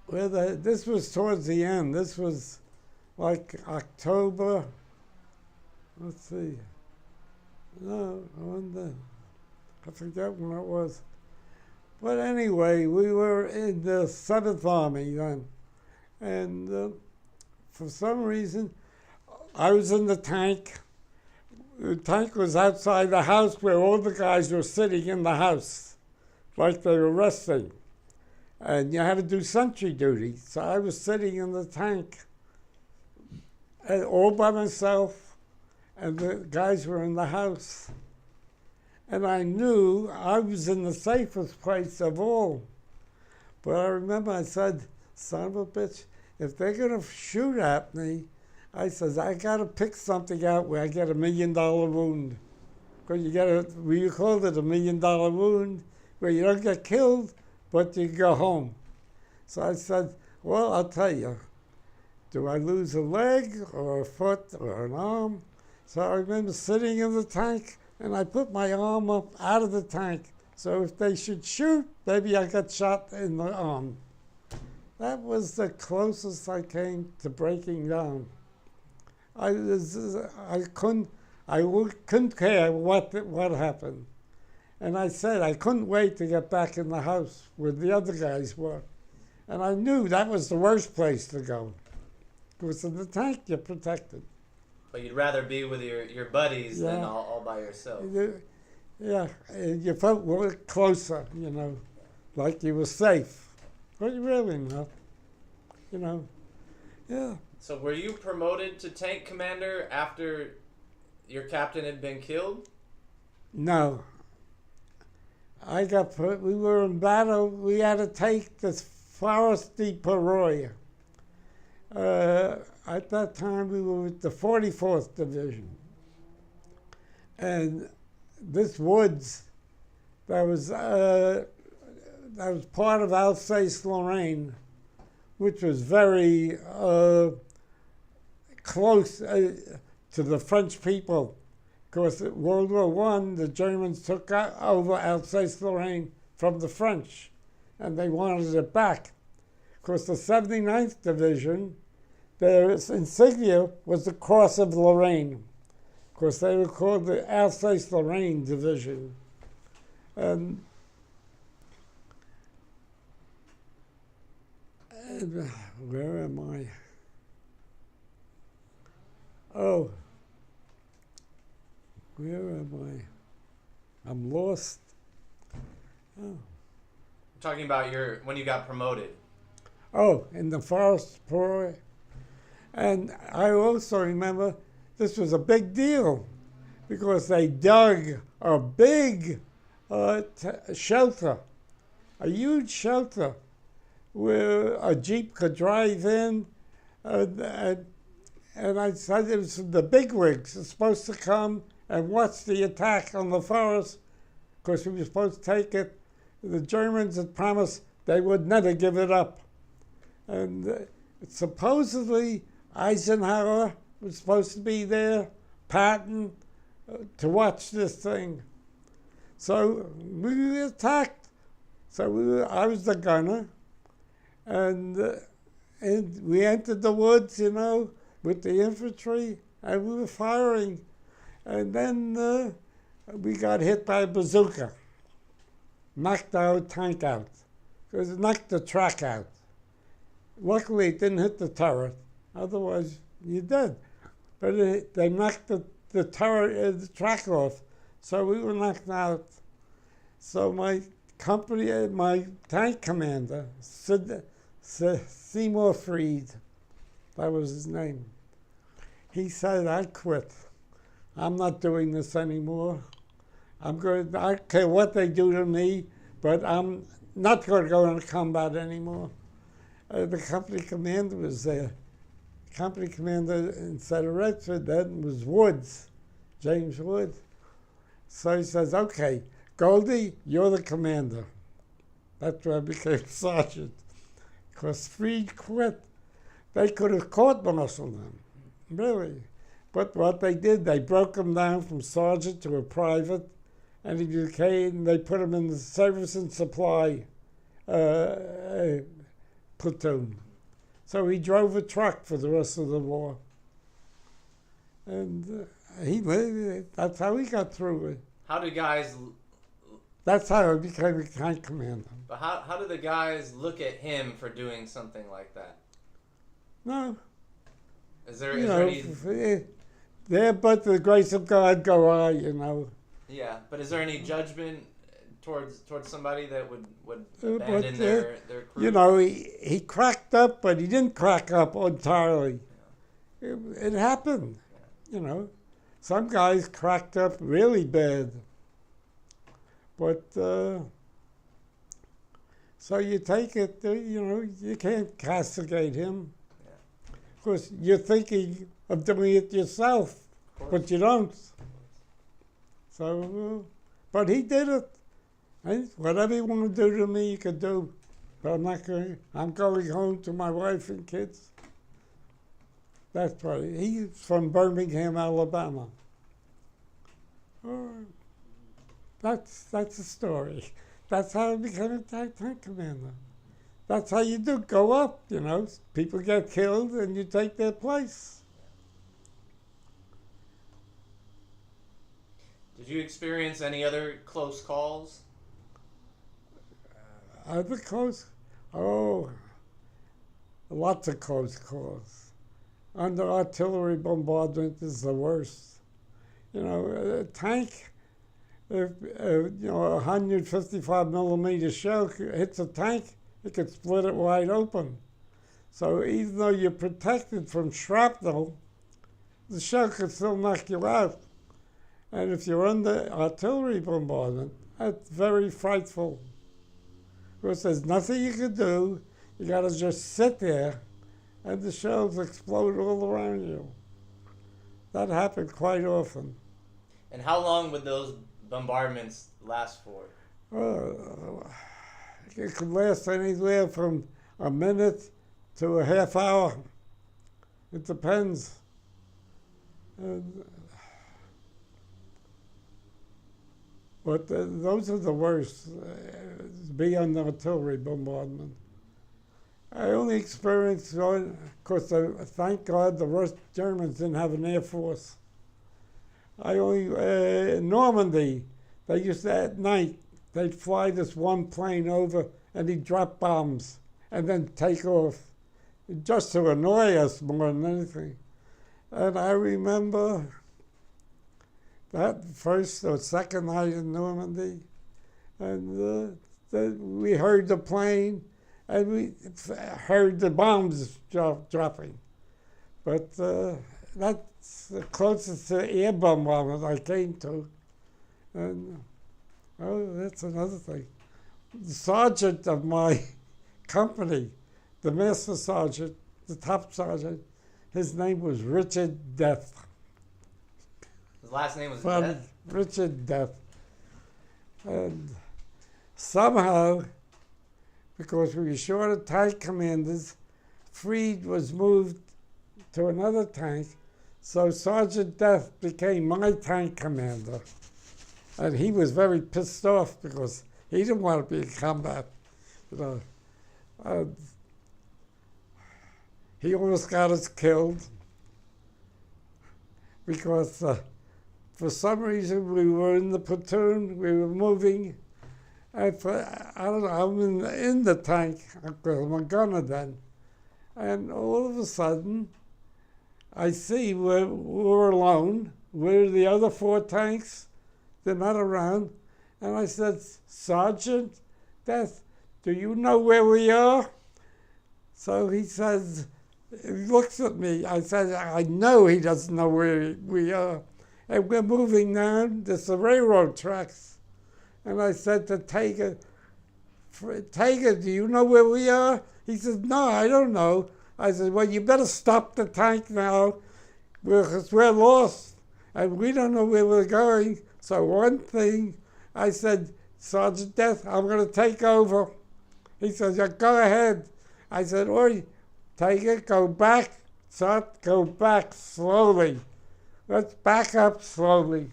this was towards the end. This was like October, let's see, no, I forget when it was. But anyway, we were in the 7th Army then. And for some reason, I was in the tank. The tank was outside the house where all the guys were sitting in the house, like they were resting. And you had to do sentry duty. So I was sitting in the tank all by myself, and the guys were in the house. And I knew I was in the safest place of all. But I remember I said, son of a bitch, if they're going to shoot at me, I says, I got to pick something out where I get $1 million wound. Because we called it $1 million wound, where you don't get killed, but you go home. So I said, well, I'll tell you, do I lose a leg or a foot or an arm? So I remember sitting in the tank, and I put my arm up out of the tank. So if they should shoot, maybe I got shot in the arm. That was the closest I came to breaking down. I couldn't care what happened. And I said I couldn't wait to get back in the house where the other guys were. And I knew that was the worst place to go. Because in the tank, you're protected. But you'd rather be with your buddies than all by yourself. Yeah, you felt a little closer, like you were safe. But you really not, yeah. So were you promoted to tank commander after your captain had been killed? No. We were in battle. We had to take the Forest de Paroy. At that time, we were with the 44th Division. And this woods, that was part of Alsace-Lorraine, which was very close to the French people. Because in World War I, the Germans took over Alsace-Lorraine from the French, and they wanted it back. Because the 79th Division, their insignia was the Cross of Lorraine. Of course, they were called the Alsace-Lorraine Division. And where am I? Oh, where am I? I'm lost. Oh. I'm talking about when you got promoted. Oh, in the Forest Paroy. And I also remember this was a big deal because they dug a big shelter, a huge shelter where a Jeep could drive in. And I said it was the bigwigs were supposed to come and watch the attack on the forest because we were supposed to take it. The Germans had promised they would never give it up. And supposedly Eisenhower was supposed to be there, Patton, to watch this thing. So we attacked. So I was the gunner, and we entered the woods, with the infantry, and we were firing. And then we got hit by a bazooka, knocked our tank out. It knocked the track out. Luckily, it didn't hit the turret. Otherwise, you're dead. But they knocked the track off, so we were knocked out. So my tank commander, Seymour Freed, that was his name, he said, I quit. I'm not doing this anymore. I don't care what they do to me, but I'm not going to go into combat anymore. The company commander was there. Company commander instead of Redford then was Woods, James Woods. So he says, okay, Goldie, you're the commander. That's where I became sergeant. Because Freed quit. They could have court-martialed him, really. But what they did, they broke him down from sergeant to a private, and they put him in the service and supply platoon. So he drove a truck for the rest of the war. And that's how he got through it. How do guys? That's how he became a tank commander. But how do the guys look at him for doing something like that? No. Is there any? There, but the grace of God go I, Yeah, but is there any judgment towards somebody that would abandon their crew? He cracked up, but he didn't crack up entirely. Yeah. It happened, Some guys cracked up really bad. But, so you take it, you can't castigate him. Yeah. Of course, you're thinking of doing it yourself, but you don't. So, but he did it. And whatever you want to do to me, you could do. But I'm going home to my wife and kids. That's right. He's from Birmingham, Alabama. That's the story. That's how I became a tank commander. That's how you do. Go up, People get killed and you take their place. Did you experience any other close calls? Other close? Oh, lots of close calls. Under artillery bombardment is the worst. A tank, if a 155 millimeter shell hits a tank, it could split it wide open. So even though you're protected from shrapnel, the shell could still knock you out. And if you're under artillery bombardment, that's very frightful. Because there's nothing you can do. You got to just sit there, and the shells explode all around you. That happened quite often. And how long would those bombardments last for? It could last anywhere from a minute to a half hour. It depends. But those are the worst, be under artillery bombardment. I only experienced one, of course, thank God the Germans didn't have an air force. In Normandy, they used to, at night, they'd fly this one plane over and he'd drop bombs and then take off, just to annoy us more than anything. And I remember that first or second night in Normandy, and we heard the plane, and we heard the bombs dropping. But that's the closest to air bombardment I came to. And, that's another thing. The sergeant of my company, the master sergeant, the top sergeant, his name was Richard Death. His last name was Death? Richard Death. And somehow, because we were short of tank commanders, Freed was moved to another tank, so Sergeant Death became my tank commander. And he was very pissed off because he didn't want to be in combat. He almost got us killed because for some reason we were in the platoon, we were moving, and I don't know, I'm in the tank, because I'm a gunner then, and all of a sudden I see we're alone, we're the other four tanks, they're not around, and I said, Sergeant Death, do you know where we are? So he says, he looks at me, I said, I know he doesn't know where we are. And we're moving down the railroad tracks. And I said to Tager, do you know where we are? He says, no, I don't know. I said, well, you better stop the tank now because we're lost and we don't know where we're going. So one thing, I said, Sergeant Death, I'm going to take over. He says, yeah, go ahead. I said, oi, Tager, go back. Go back slowly. Let's back up slowly.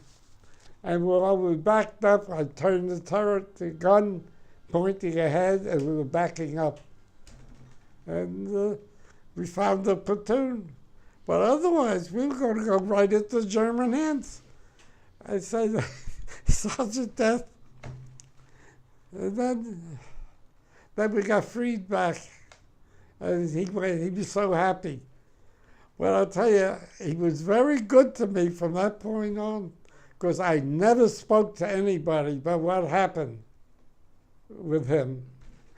And while we backed up, I turned the turret, the gun pointing ahead, and we were backing up. And we found the platoon. But otherwise, we were going to go right into German hands. I said, Sergeant Death. And then we got freed back. And he was so happy. Well, I'll tell you, he was very good to me from that point on, because I never spoke to anybody about what happened with him.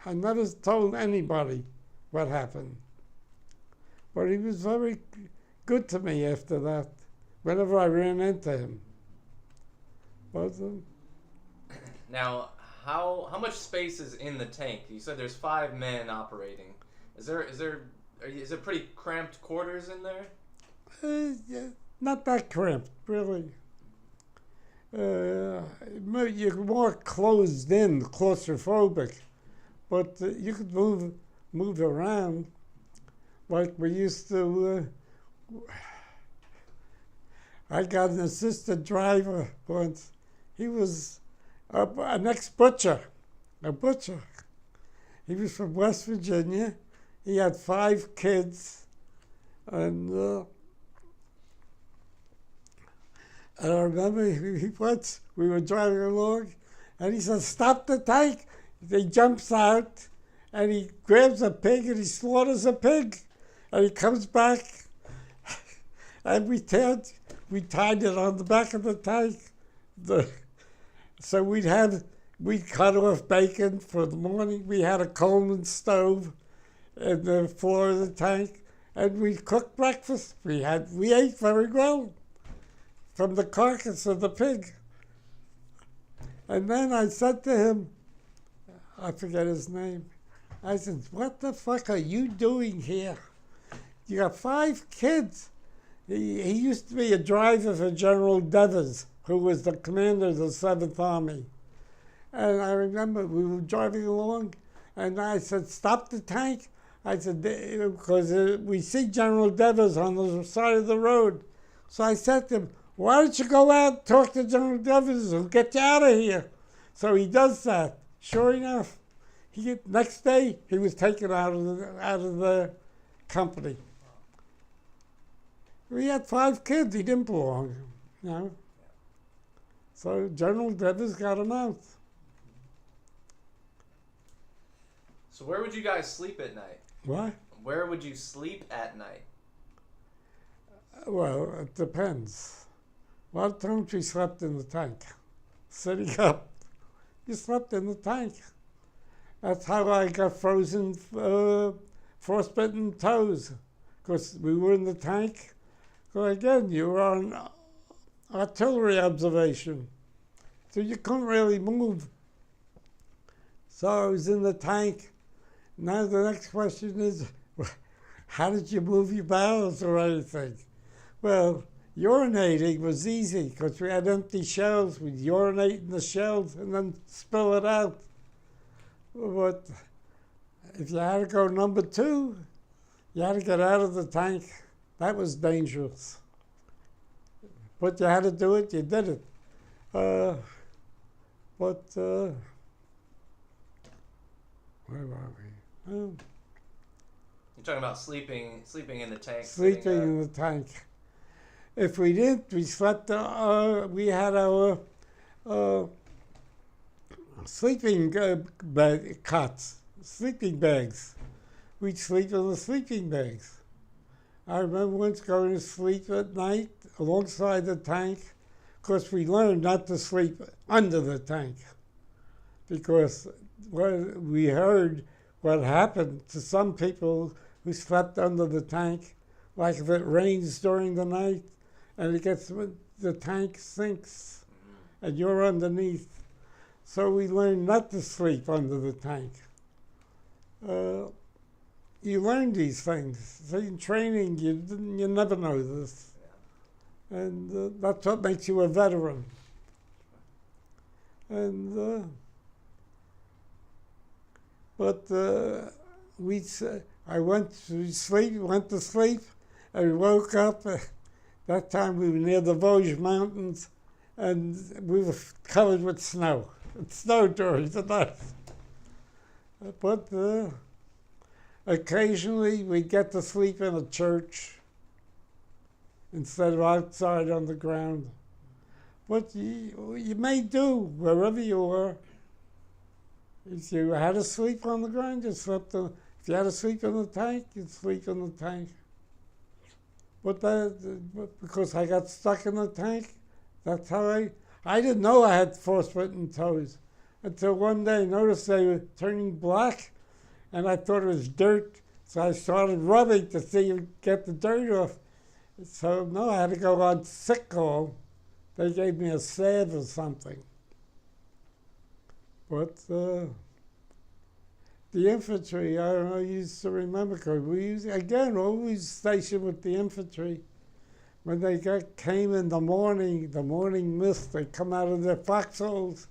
I never told anybody what happened. But he was very good to me after that, whenever I ran into him. Now, how much space is in the tank? You said there's 5 men operating. Is it pretty cramped quarters in there? Yeah, not that cramped, really. You're more closed in, claustrophobic, but you could move around like we used to. I got an assistant driver once. He was an ex-butcher, a butcher. He was from West Virginia. He had 5 kids, and I remember we were driving along, and he said, "Stop the tank." He jumps out, and he grabs a pig, and he slaughters a pig, and he comes back, and we tied it on the back of the tank. So we'd cut off bacon for the morning. We had a Coleman stove in the floor of the tank, and we cooked breakfast. We ate very well from the carcass of the pig. And then I said to him, I forget his name, I said, "What the fuck are you doing here? You got 5 kids." He used to be a driver for General Devers, who was the commander of the 7th Army. And I remember we were driving along, and I said, "Stop the tank." I said, because we see General Devers on the side of the road. So I said to him, "Why don't you go out and talk to General Devers? He'll get you out of here." So he does that. Sure enough, next day he was taken out of the company. We had 5 kids. He didn't belong, you know. So General Devers got him out. So where would you guys sleep at night? What? Where would you sleep at night? Well, it depends. A lot of times we slept in the tank, sitting up. You slept in the tank. That's how I got frozen, frostbitten toes, because we were in the tank. So again, you were on artillery observation, so you couldn't really move. So I was in the tank. Now the next question is, how did you move your bowels or anything? Well, urinating was easy because we had empty shells. We'd urinate in the shells and then spill it out. But if you had to go number 2, you had to get out of the tank. That was dangerous. But you had to do it, you did it. Where were we? You're talking about sleeping in the tank. Sleeping in the tank. If we didn't, we slept. We had our sleeping cots, sleeping bags. We'd sleep in the sleeping bags. I remember once going to sleep at night alongside the tank. Of course, we learned not to sleep under the tank because we heard what happened to some people who slept under the tank. Like if it rains during the night and the tank sinks and you're underneath. So we learned not to sleep under the tank. You learn these things. So in training, you never know this. And that's what makes you a veteran. And I went to sleep, and we woke up. That time we were near the Vosges Mountains, and we were covered with snow. It snowed during the night. But Occasionally, we'd get to sleep in a church instead of outside on the ground. But you may do wherever you were. If you had to sleep on the ground, you slept on. If you had to sleep in the tank, you'd sleep in the tank. But because I got stuck in the tank, that's how I didn't know I had frostbitten toes until one day I noticed they were turning black, and I thought it was dirt. So I started rubbing to see if get the dirt off. So no, I had to go on sick call. They gave me a salve or something. But the infantry, I used to remember, because we used, again, always stationed with the infantry. When they came in the morning mist, they come out of their foxholes.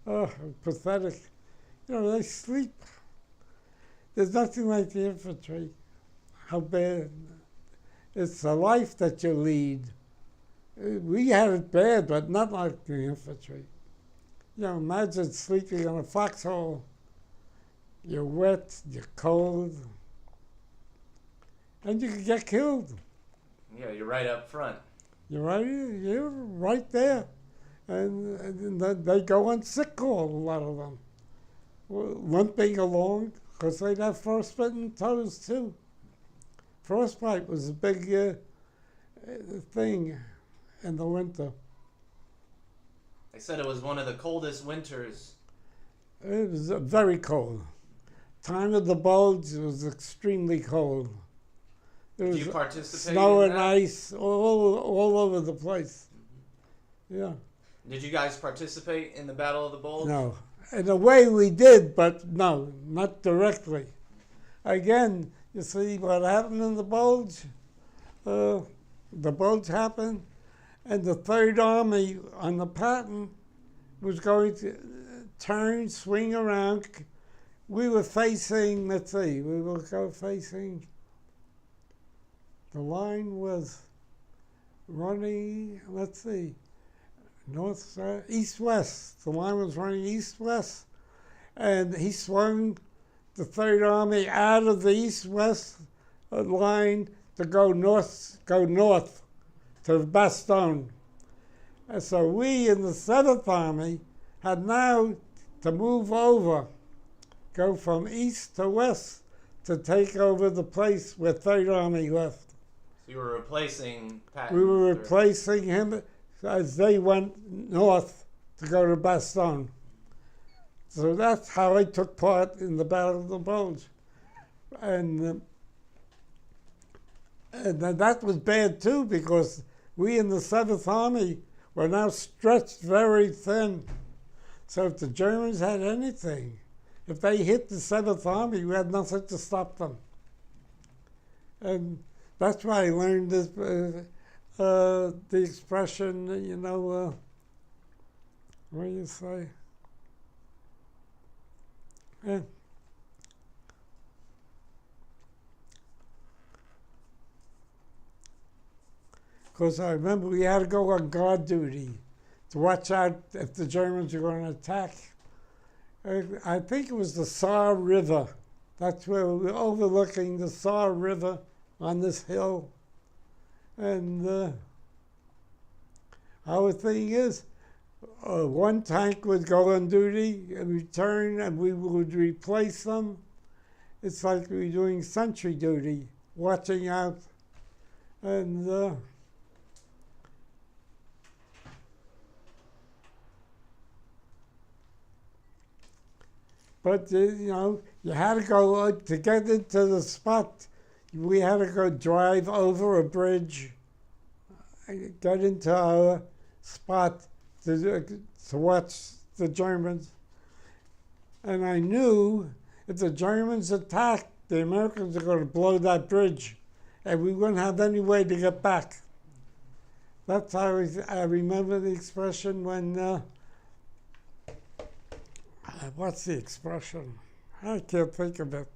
Oh, pathetic. You know, they sleep. There's nothing like the infantry. How bad. It's the life that you lead. We had it bad, but not like the infantry. You know, imagine sleeping in a foxhole. You're wet, you're cold, and you could get killed. Yeah, you're right up front. You're right there. And they go on sick call, a lot of them. Limping along, because they'd have frostbitten toes too. Frostbite was a big thing in the winter. They said it was one of the coldest winters. It was very cold. Time of the bulge was extremely cold. There was Did you participate snow in and that? ice all over the place. Yeah. Did you guys participate in the Battle of the Bulge? No. In a way we did, but no, not directly. Again, you see what happened in the bulge? The bulge happened, and the Third Army on the Patton was going to turn, swing around. We were facing, let's see, we will go facing, the line was running, let's see, north, east-west. The line was running east-west, and he swung the Third Army out of the east-west line to go north to Bastogne. And so we in the Seventh Army had now to move over, go from east to west to take over the place where Third Army left. So you were replacing Patton? We were replacing him as they went north to go to Bastogne. So that's how I took part in the Battle of the Bulge. And that was bad too, because we in the Seventh Army were now stretched very thin. So if the Germans had anything, if they hit the Seventh Army, we had nothing to stop them. And that's why I learned this, the expression, you know, what do you say? Yeah. Because I remember we had to go on guard duty to watch out if the Germans were going to attack. I think it was the Saar River. That's where we were overlooking the Saar River on this hill. And our thing is, one tank would go on duty and return, and we would replace them. It's like we were doing sentry duty, watching out. And but you know, you had to go to get into the spot. We had to go drive over a bridge, get into our spot to watch the Germans. And I knew if the Germans attacked, the Americans were going to blow that bridge, and we wouldn't have any way to get back. That's how I remember the expression when, what's the expression? I can't think of it.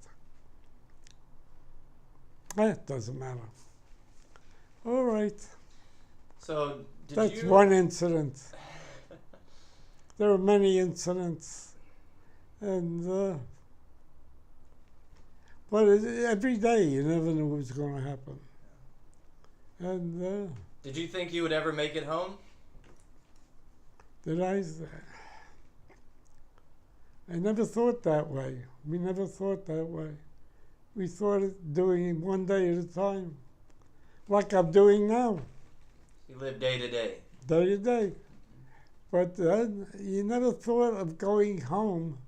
It doesn't matter. All right. So That's one incident. There are many incidents. And But every day you never knew what was going to happen. And Did you think you would ever make it home? did I never thought that way. We never thought that way. We thought of doing it one day at a time, like I'm doing now, You live day to day. day to day. But you never thought of going home.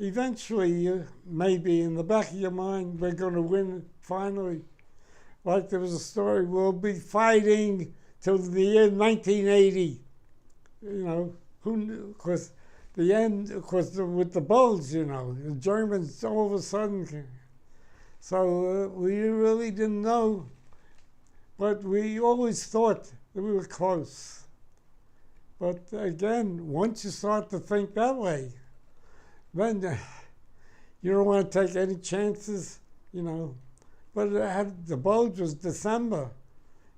Eventually, maybe in the back of your mind, we're going to win finally. Like there was a story, we'll be fighting till the year 1980. You know, who knew? Because the end, of course, with the Bulls, you know, the Germans all of a sudden came. So we really didn't know, but we always thought that we were close. But again, once you start to think that way, then you don't want to take any chances, you know. But the Bulge was December.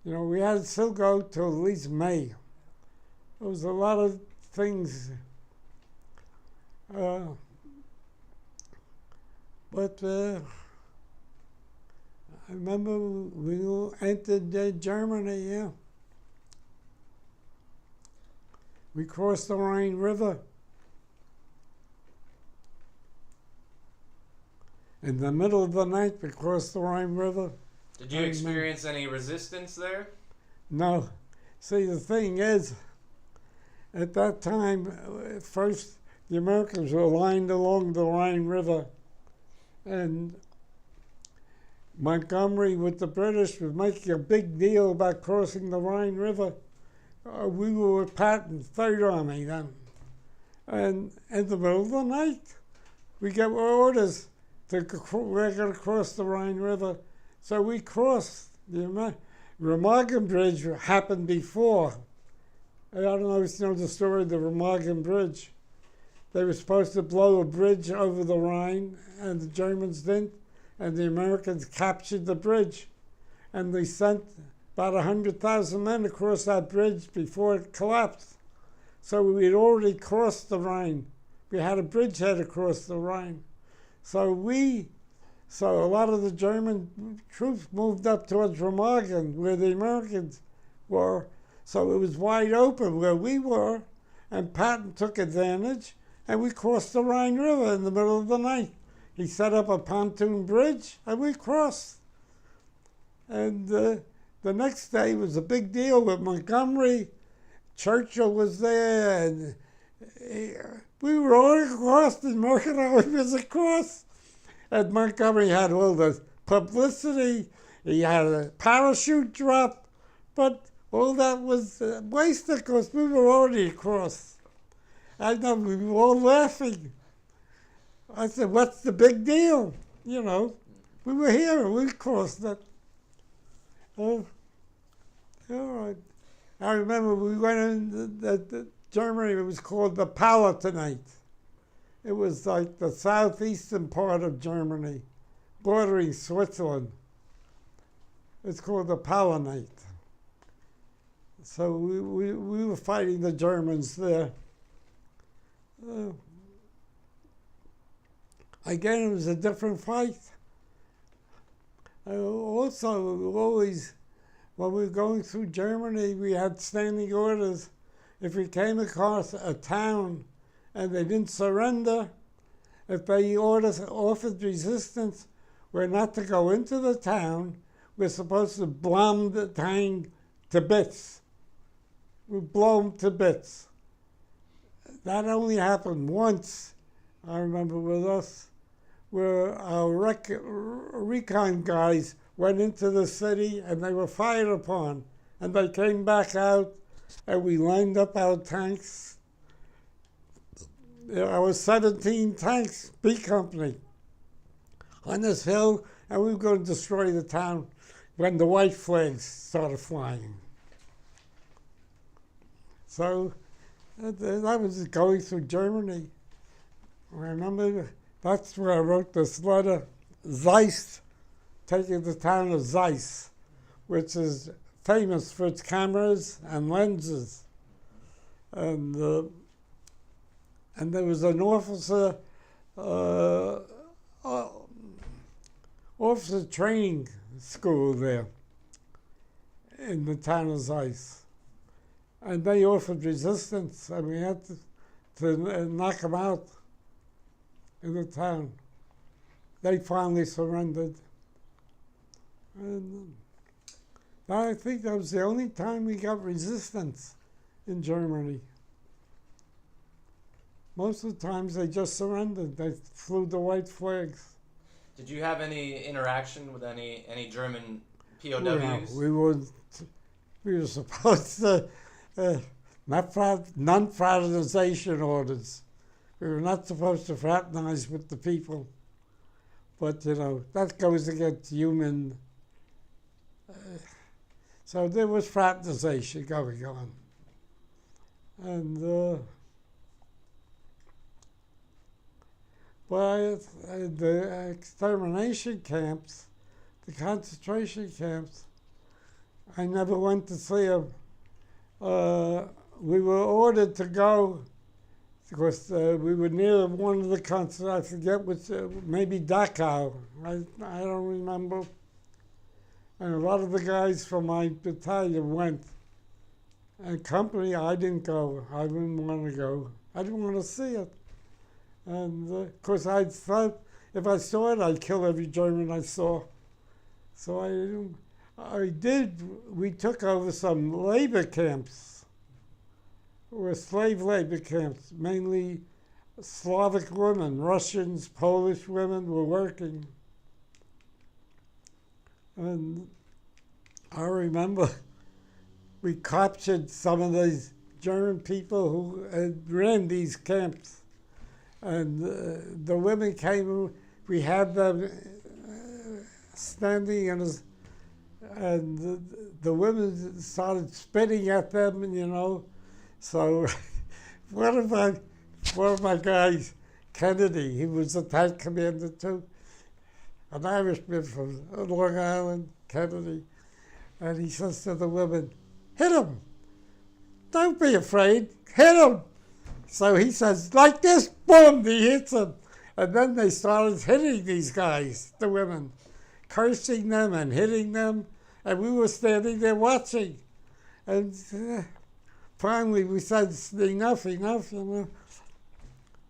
You know, we had to still go till at least May. There was a lot of things. But I remember we entered Germany, yeah. We crossed the Rhine River. In the middle of the night, we crossed the Rhine River. Did you experience any resistance there? No. See, the thing is, at that time, first, the Americans were lined along the Rhine River, and Montgomery with the British was making a big deal about crossing the Rhine River. We were with Patton, Third Army then. And in the middle of the night, we got orders we're going to cross the Rhine River. So we crossed. The Remagen Bridge happened before. I don't know if you know the story of the Remagen Bridge. They were supposed to blow a bridge over the Rhine, and the Germans didn't, and the Americans captured the bridge. And they sent about 100,000 men across that bridge before it collapsed. So we had already crossed the Rhine. We had a bridgehead across the Rhine. So a lot of the German troops moved up towards Remagen, where the Americans were. So it was wide open where we were, and Patton took advantage, and we crossed the Rhine River in the middle of the night. He set up a pontoon bridge, and we crossed. And the next day was a big deal with Montgomery. Churchill was there, and we were all across, the American Army was across. And Montgomery had all the publicity. He had a parachute drop, but all that was wasted because we were already across. I know, we were all laughing. I said, what's the big deal? You know, we were here, we crossed it. All right. I remember we went in Germany, it was called the Palatinate. It was like the southeastern part of Germany, bordering Switzerland. It's called the Palatinate. So we were fighting the Germans there. Again, it was a different fight. Also, always, when we were going through Germany, we had standing orders. If we came across a town and they didn't surrender, if they offered resistance, we're not to go into the town. We're supposed to bomb the town to bits. We blow them to bits. That only happened once, I remember, with us, where our recon guys went into the city and they were fired upon. And they came back out and we lined up our tanks. There were 17 tanks, B Company, on this hill, and we were going to destroy the town when the white flags started flying. So that was going through Germany. I remember that's where I wrote this letter, Zeiss, taking the town of Zeiss, which is famous for its cameras and lenses. And there was an officer, officer training school there in the town of Zeiss. And they offered resistance, and we had to knock them out in the town. They finally surrendered. And I think that was the only time we got resistance in Germany. Most of the times they just surrendered. They flew the white flags. Did you have any interaction with any German POWs? No, we were supposed to non-fraternization orders. We were not supposed to fraternize with the people. But, you know, that goes against human. So there was fraternization going on. And but the extermination camps, the concentration camps, I never went to see them. We were ordered to go because we were near one of the I forget which, maybe Dachau. I don't remember. And a lot of the guys from my battalion went. And company, I didn't go. I didn't want to go. I didn't want to see it. And of course, I thought if I saw it, I'd kill every German I saw. So we took over some labor camps, or slave labor camps, mainly Slavic women, Russians, Polish women were working. And I remember we captured some of these German people who had ran these camps. And the women came, we had them standing, and the women started spitting at them, you know. So one of my guys, Kennedy, he was the tank commander too, an Irishman from Long Island, Kennedy, and he says to the women, "Hit him! Don't be afraid, hit him!" So he says, like this, boom, he hits them. And then they started hitting these guys, the women, cursing them and hitting them. And we were standing there watching. And finally we said, enough, you know.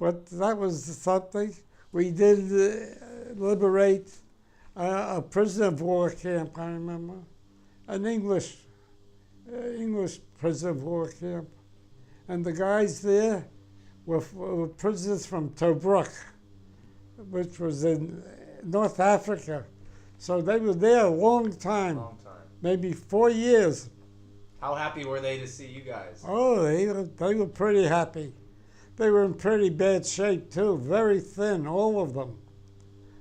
But that was something. We did liberate a prisoner of war camp, I remember. An English prisoner of war camp. And the guys there were prisoners from Tobruk, which was in North Africa. So they were there a long time. Maybe 4 years. How happy were they to see you guys? Oh, they were pretty happy. They were in pretty bad shape too, very thin, all of them.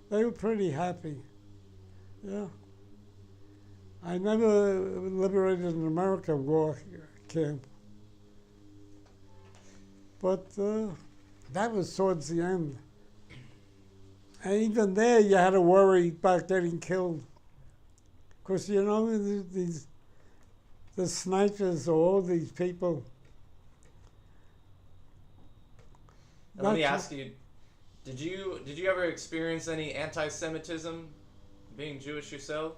They were pretty happy. Yeah. I never liberated an American war camp. But that was towards the end. And even there, you had to worry about getting killed. Because, you know, the snipers or all these people. Now, let me ask you, did you ever experience any anti-Semitism being Jewish yourself?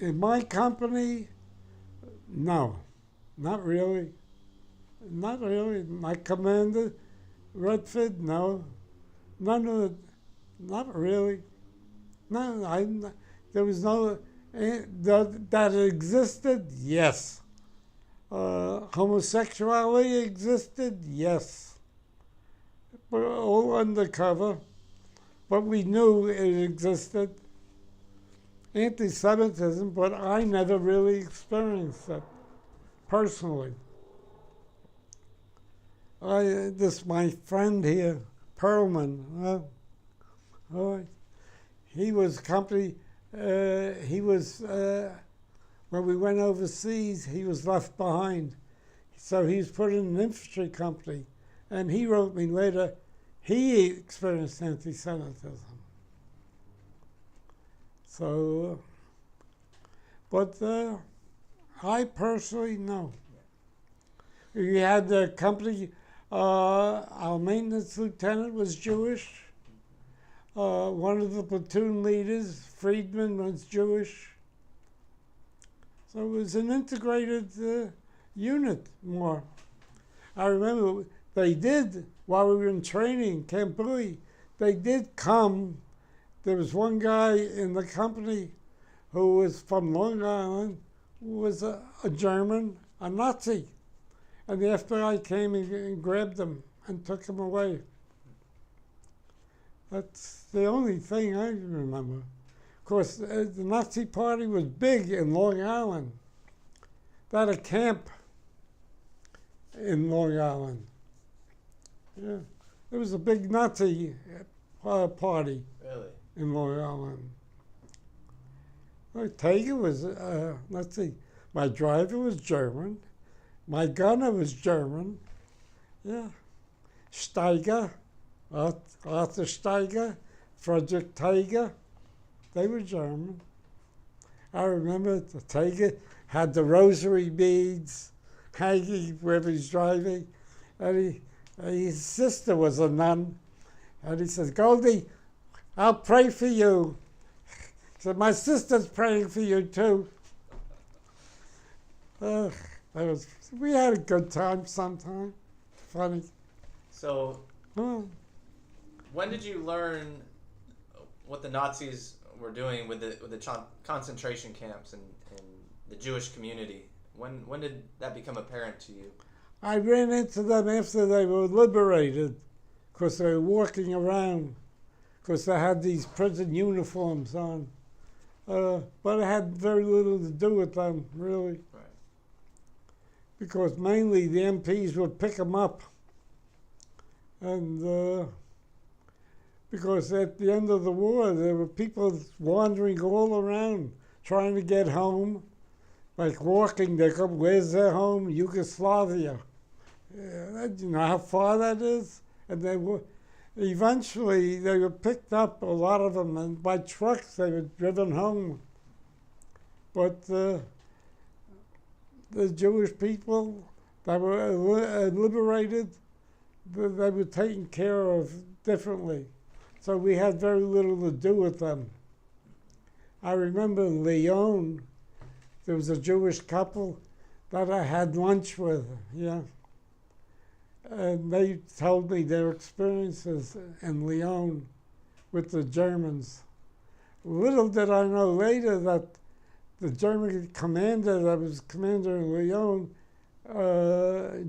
In my company, no, not really. Not really. My commander, Redford, no. None of it, not really. No, there was no, that existed, yes. Homosexuality existed, yes. But all undercover, but we knew it existed. Anti-Semitism, but I never really experienced it, personally. My friend here, Perlman, he was company, when we went overseas, he was left behind. So he was put in an infantry company. And he wrote me later, he experienced anti-Semitism. So, but I personally, no. We had the company, our maintenance lieutenant was Jewish. One of the platoon leaders, Friedman, was Jewish. So it was an integrated unit more. I remember they did, while we were in training, Camp Bowie, they did come. There was one guy in the company who was from Long Island, who was a German, a Nazi. And the FBI came and grabbed him and took him away. That's the only thing I remember. Of course, the Nazi Party was big in Long Island. They had a camp in Long Island. Yeah, there was a big Nazi party Really? in Long Island. Tiger was, let's see, my driver was German. My gunner was German. Yeah. Steiger, Arthur Steiger, Frederick Tiger, they were German. I remember the Tiger had the rosary beads hanging wherever he's driving. And his sister was a nun. And he says, "Goldie, I'll pray for you." He said, "My sister's praying for you too." We had a good time sometime. Funny. So, when did you learn what the Nazis were doing with the concentration camps and the Jewish community? When did that become apparent to you? I ran into them after they were liberated, because they were walking around, because they had these prison uniforms on. But it had very little to do with them, really. Right. Because mainly the MPs would pick them up. And because at the end of the war, there were people wandering all around, trying to get home, like walking. They come, where's their home? Yugoslavia. You know how far that is? And they were, eventually, they were picked up, a lot of them, and by trucks they were driven home. But the Jewish people that were liberated, they were taken care of differently. So we had very little to do with them. I remember in Lyon, there was a Jewish couple that I had lunch with, yeah. And they told me their experiences in Lyon with the Germans. Little did I know later that the German commander that was commander in Lyon,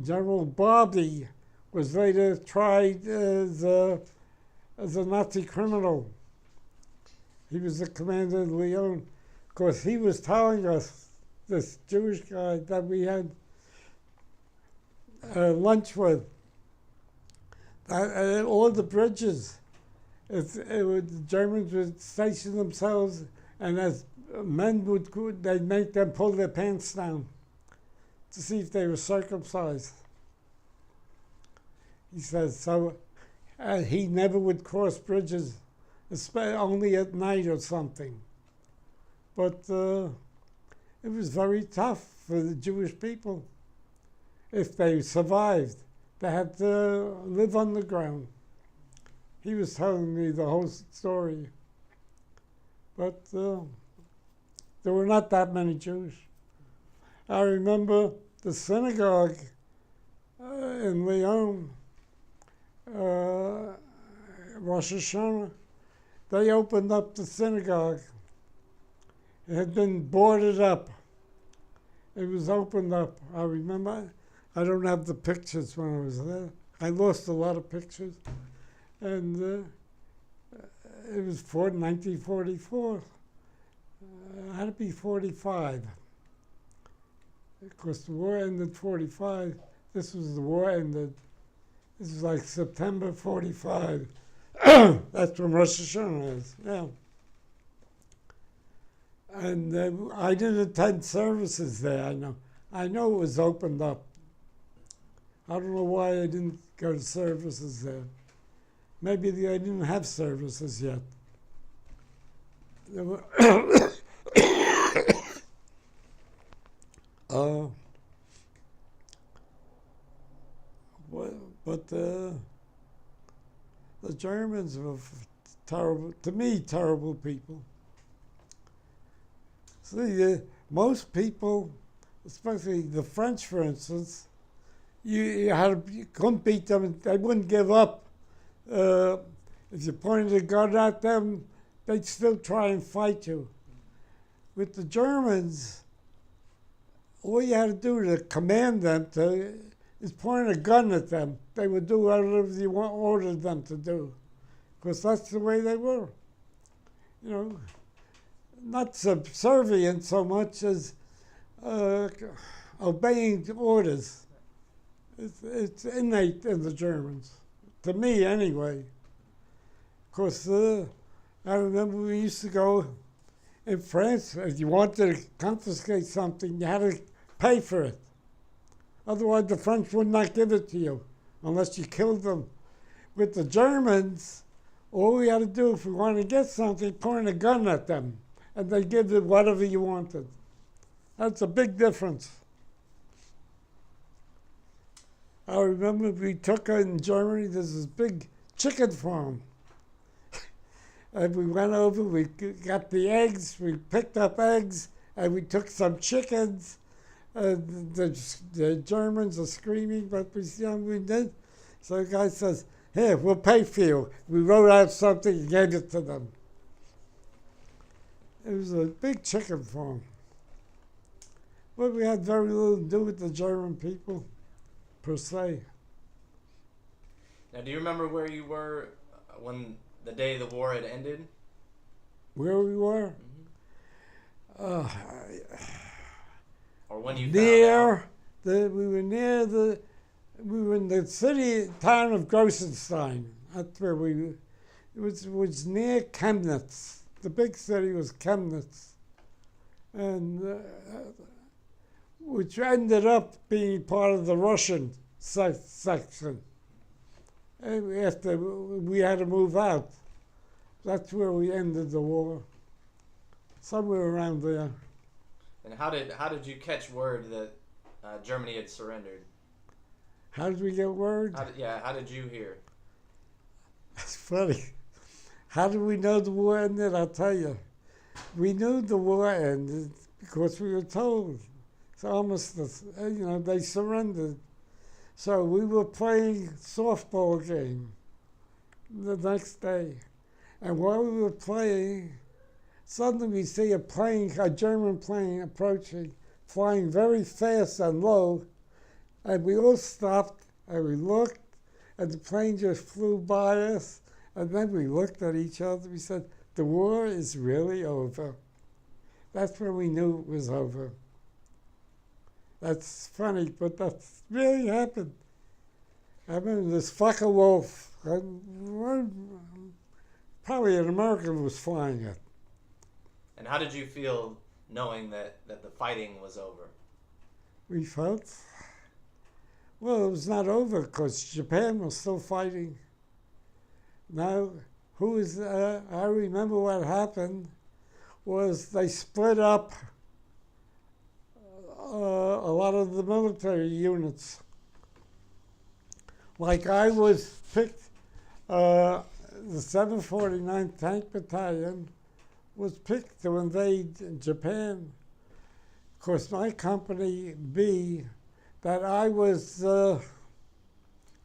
General Bobby, was later tried as a Nazi criminal. He was the commander in Lyon. Of course, he was telling us, this Jewish guy that we had lunch with, that all the bridges, the Germans would station themselves, and as men they'd make them pull their pants down to see if they were circumcised. He says, so he never would cross bridges, only at night or something. But it was very tough for the Jewish people. If they survived, they had to live underground. He was telling me the whole story. But there were not that many Jews. I remember the synagogue in Lyon, Rosh Hashanah, they opened up the synagogue. It had been boarded up. It was opened up. I remember, I don't have the pictures when I was there. I lost a lot of pictures. And it was 1944. It had to be 45. Because the war ended 45. This was the war ended. This was like September 45. That's when Rosh Hashanah is, yeah. And I didn't attend services there, I know. I know it was opened up. I don't know why I didn't go to services there. Maybe they didn't have services yet. There were but the Germans were terrible, to me, terrible people. See, most people, especially the French, for instance, you couldn't beat them. They wouldn't give up. If you pointed a gun at them, they'd still try and fight you. With the Germans, all you had to do to command them is point a gun at them. They would do whatever you ordered them to do, because that's the way they were. You know, not subservient so much as obeying orders. It's innate in the Germans, to me anyway. Of course, I remember we used to go in France. If you wanted to confiscate something, you had to pay for it. Otherwise, the French would not give it to you unless you killed them. With the Germans, all we had to do if we wanted to get something, point a gun at them, and they'd give you whatever you wanted. That's a big difference. I remember we took in Germany, there's this big chicken farm. And we went over, we got the eggs, we picked up eggs, and we took some chickens. The Germans are screaming, but we did. So the guy says, "Here, we'll pay for you." We wrote out something and gave it to them. It was a big chicken farm. But we had very little to do with the German people, per se. Now, do you remember where you were when the day the war had ended? Where we were? Or when you we were in the town of Grossenstein. That's where it was near Chemnitz. The big city was Chemnitz. And which ended up being part of the Russian section. After we had to move out. That's where we ended the war. Somewhere around there. And how did you catch word that Germany had surrendered? How did we get word? How did you hear? It's funny. How did we know the war ended? I'll tell you. We knew the war ended because we were told. It's almost, they surrendered. So we were playing softball game the next day. And while we were playing, suddenly we see a German plane approaching, flying very fast and low. And we all stopped and we looked, and the plane just flew by us. And then we looked at each other. We said, "The war is really over." That's when we knew it was over. That's funny, but that's really happened. I remember this Focke-Wulf, probably an American was flying it. And how did you feel knowing that the fighting was over? We felt, well, it was not over because Japan was still fighting. Now, I remember what happened was they split up a lot of the military units. Like I was picked, the 749th Tank Battalion was picked to invade Japan. Of course, my company B, that I was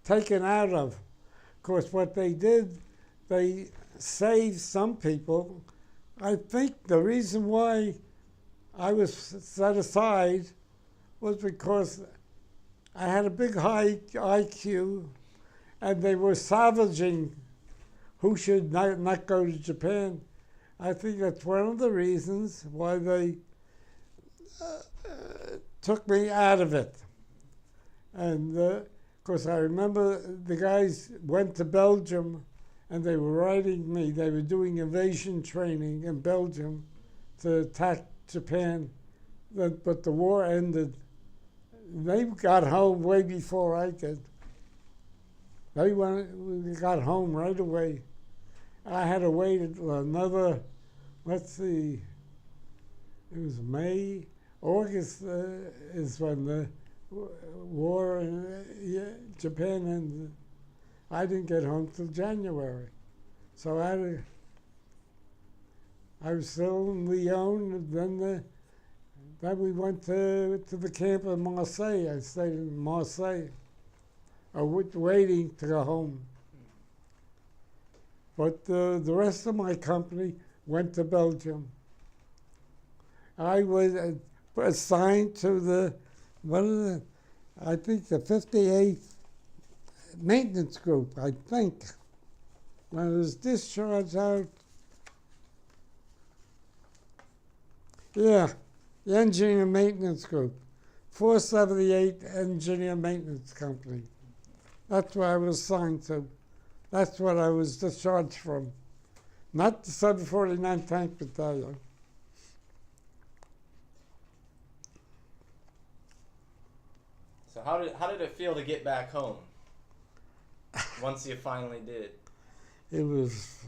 taken out of. Of course, what they did, they saved some people. I think the reason why I was set aside was because I had a big high IQ, and they were salvaging who should not go to Japan. I think that's one of the reasons why they took me out of it. And of course, I remember the guys went to Belgium, and they were writing me. They were doing invasion training in Belgium to attack Japan, but the war ended. They got home way before I did. We got home right away. I had to wait another, let's see, it was May, August is when the war in Japan ended. I didn't get home till January. So I had to I was still in Lyon, and then we went to the camp in Marseille. I stayed in Marseille, waiting to go home. But the rest of my company went to Belgium. I was assigned to I think the 58th maintenance group, I think. When I was discharged out, the engineer maintenance group, 478 engineer maintenance company. That's what I was assigned to. That's what I was discharged from, not the 749 Tank Battalion. So how did it feel to get back home once you finally did? It was,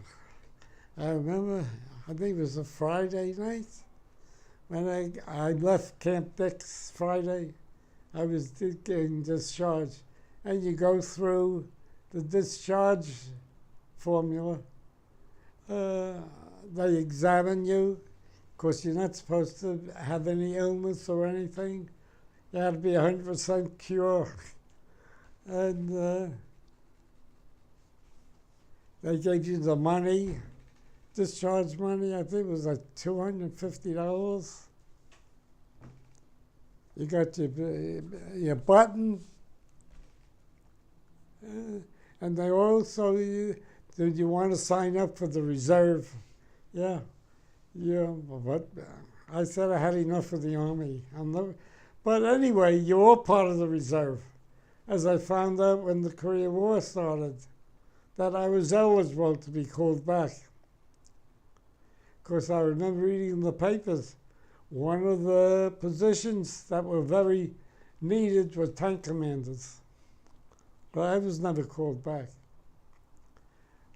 I remember, I think it was a Friday night when I left Camp Dix Friday. I was getting discharged. And you go through the discharge formula. They examine you. Of course, you're not supposed to have any illness or anything. You have to be 100% cure. And they gave you the money, discharge money. I think it was like $250. You got your button. And they also, did you want to sign up for the reserve? Yeah. But I said I had enough of the Army. But anyway, you're all part of the reserve. As I found out when the Korean War started, that I was eligible to be called back. Of course, I remember reading in the papers, one of the positions that were very needed was tank commanders. But I was never called back.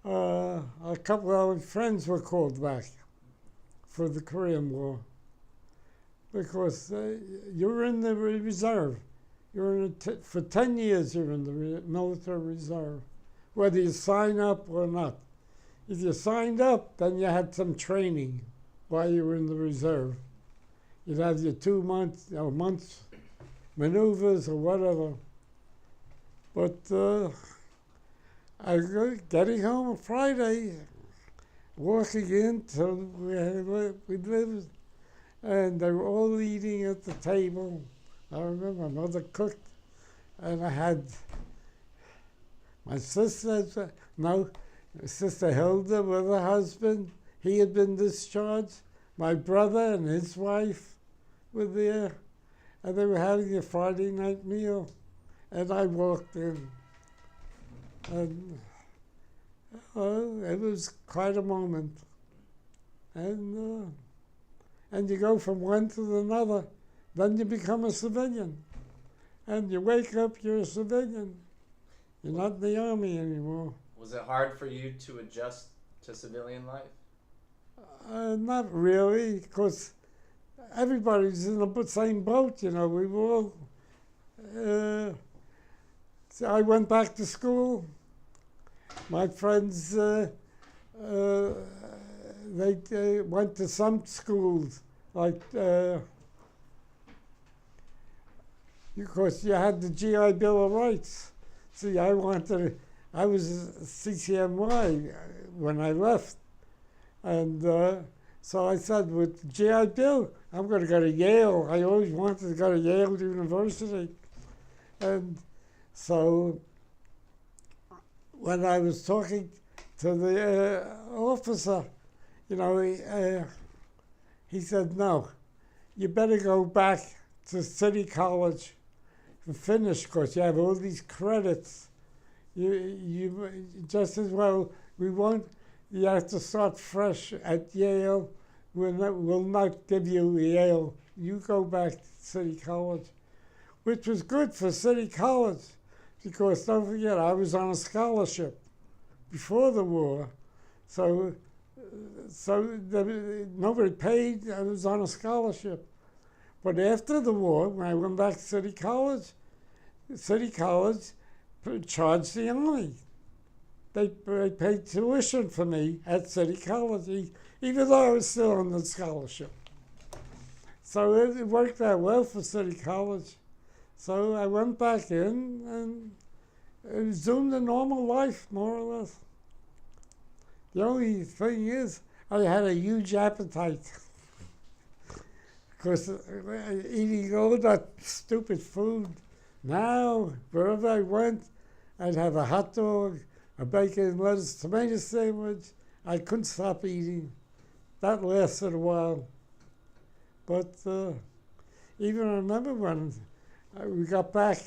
A couple of our friends were called back for the Korean War because you were in the reserve. For 10 years you're in the military reserve, whether you sign up or not. If you signed up, then you had some training while you were in the reserve. You'd have your 2 months, months maneuvers or whatever. But I was getting home on Friday, walking into where we lived, and they were all eating at the table. I remember my mother cooked, and I had my sister Hilda with her husband. He had been discharged. My brother and his wife were there, and they were having a Friday night meal. And I walked in, and it was quite a moment. And you go from one to another, then you become a civilian. And you wake up, you're a civilian. You're not in the Army anymore. Was it hard for you to adjust to civilian life? Not really, because everybody's in the same boat, we were all... So I went back to school. My friends, they went to some schools, like, of course, you had the GI Bill of Rights. See, I was CCNY when I left. And so I said, with the GI Bill, I'm going to go to Yale. I always wanted to go to Yale University. And so when I was talking to the officer, he said, no, you better go back to City College and finish, because you have all these credits. You just as well, you have to start fresh at Yale. We'll not give you Yale. You go back to City College, which was good for City College. Because don't forget, I was on a scholarship before the war, so nobody paid. I was on a scholarship. But after the war, when I went back to City College charged the Army. they paid tuition for me at City College, even though I was still on the scholarship. So it worked out well for City College. So I went back in and resumed a normal life, more or less. The only thing is, I had a huge appetite. Because eating all that stupid food. Now, wherever I went, I'd have a hot dog, a bacon and lettuce tomato sandwich. I couldn't stop eating. That lasted a while. But even I remember when we got back,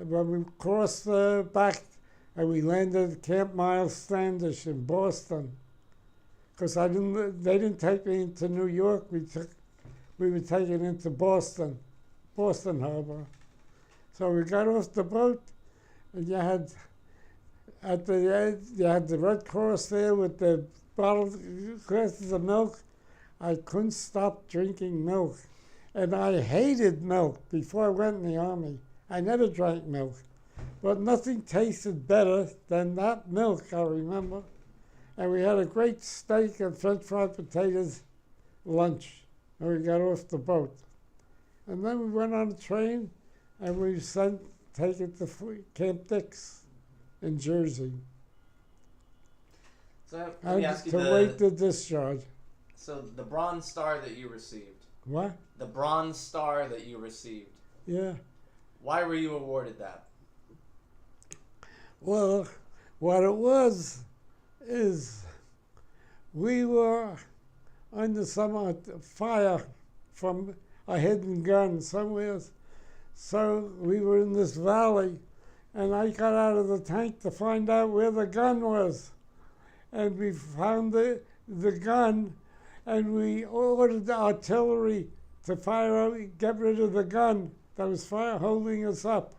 when we crossed back and we landed at Camp Miles Standish in Boston. Because they didn't take me into New York. We were taken into Boston Harbor. So we got off the boat, and you had at the end you had the Red Cross there with the bottled glasses of milk. I couldn't stop drinking milk, and I hated milk before I went in the Army. I never drank milk, but nothing tasted better than that milk. I remember. And we had a great steak and French fried potatoes lunch, and we got off the boat. And then we went on a train, and we taken to Camp Dix in Jersey. So let me ask you wait the discharge. So the Bronze Star that you received. What? The Bronze Star that you received. Yeah. Why were you awarded that? Well, what it was is we were under some fire from a hidden gun somewhere. So we were in this valley, and I got out of the tank to find out where the gun was. And we found the gun, and we ordered the artillery to fire out, get rid of the gun that was holding us up.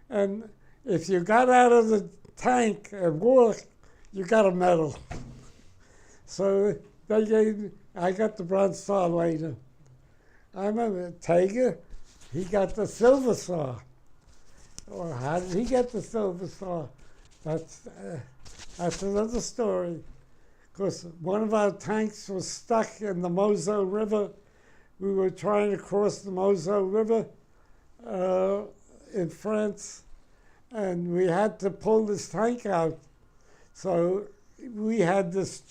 And if you got out of the tank and walked, you got a medal. So I got the Bronze Star later. I remember Tager, he got the Silver Star. Or how did he get the Silver Star? That's another story. Because one of our tanks was stuck in the Moselle River. We were trying to cross the Moselle River in France, and we had to pull this tank out. So we had this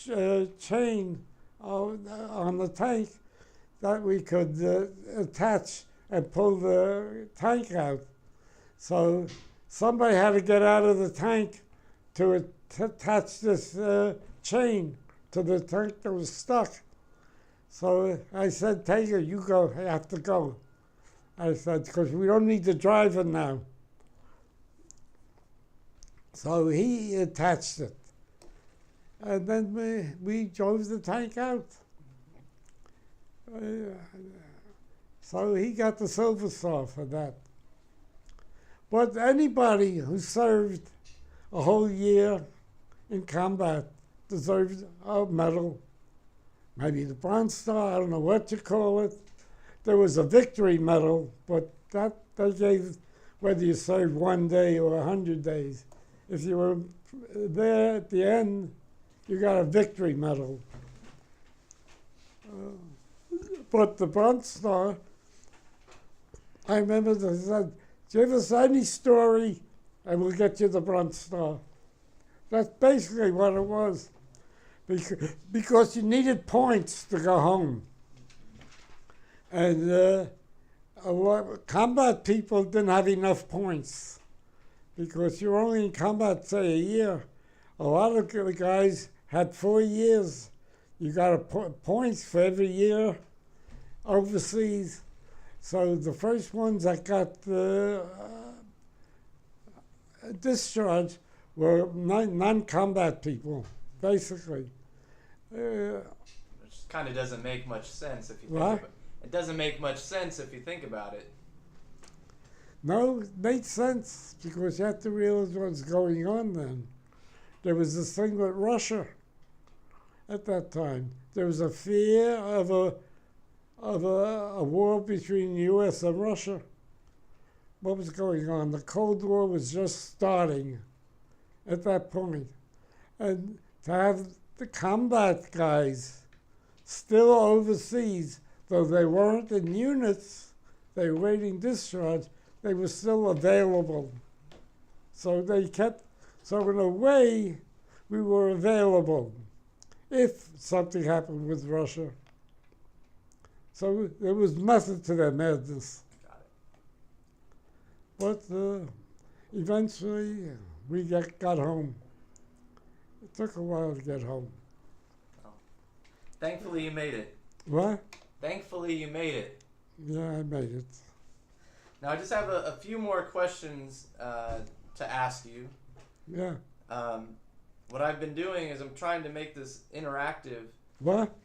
chain on the tank that we could attach and pull the tank out. So somebody had to get out of the tank to attach this chain to the tank that was stuck. So I said, Tager, you go, I have to go. I said, because we don't need the driver now. So he attached it. And then we drove the tank out. So he got the Silver Star for that. But anybody who served a whole year in combat deserved a medal. Maybe the Bronze Star, I don't know what you call it. There was a victory medal, but that they gave whether you served 1 day or 100 days. If you were there at the end, you got a victory medal. But the Bronze Star, I remember they said, give us any story and we'll get you the Bronze Star. That's basically what it was. Because you needed points to go home. And a lot of combat people didn't have enough points because you're only in combat, say, a year. A lot of the guys had 4 years. You got points for every year overseas. So the first ones that got discharged were non-combat people, basically. Which kind of doesn't make much sense if you think about it. It doesn't make much sense if you think about it. No, it makes sense because you have to realize what's going on then. There was this thing with Russia at that time. There was a fear of a war between the U.S. and Russia. What was going on? The Cold War was just starting. at that point. And to have the combat guys still overseas, though they weren't in units, they were waiting discharge, they were still available. So in a way, we were available if something happened with Russia. So there was method to their madness. But eventually, we got home. It took a while to get home. Oh. Thankfully, you made it. What? Thankfully, you made it. Yeah, I made it. Now, I just have a few more questions to ask you. Yeah. What I've been doing is I'm trying to make this interactive. What?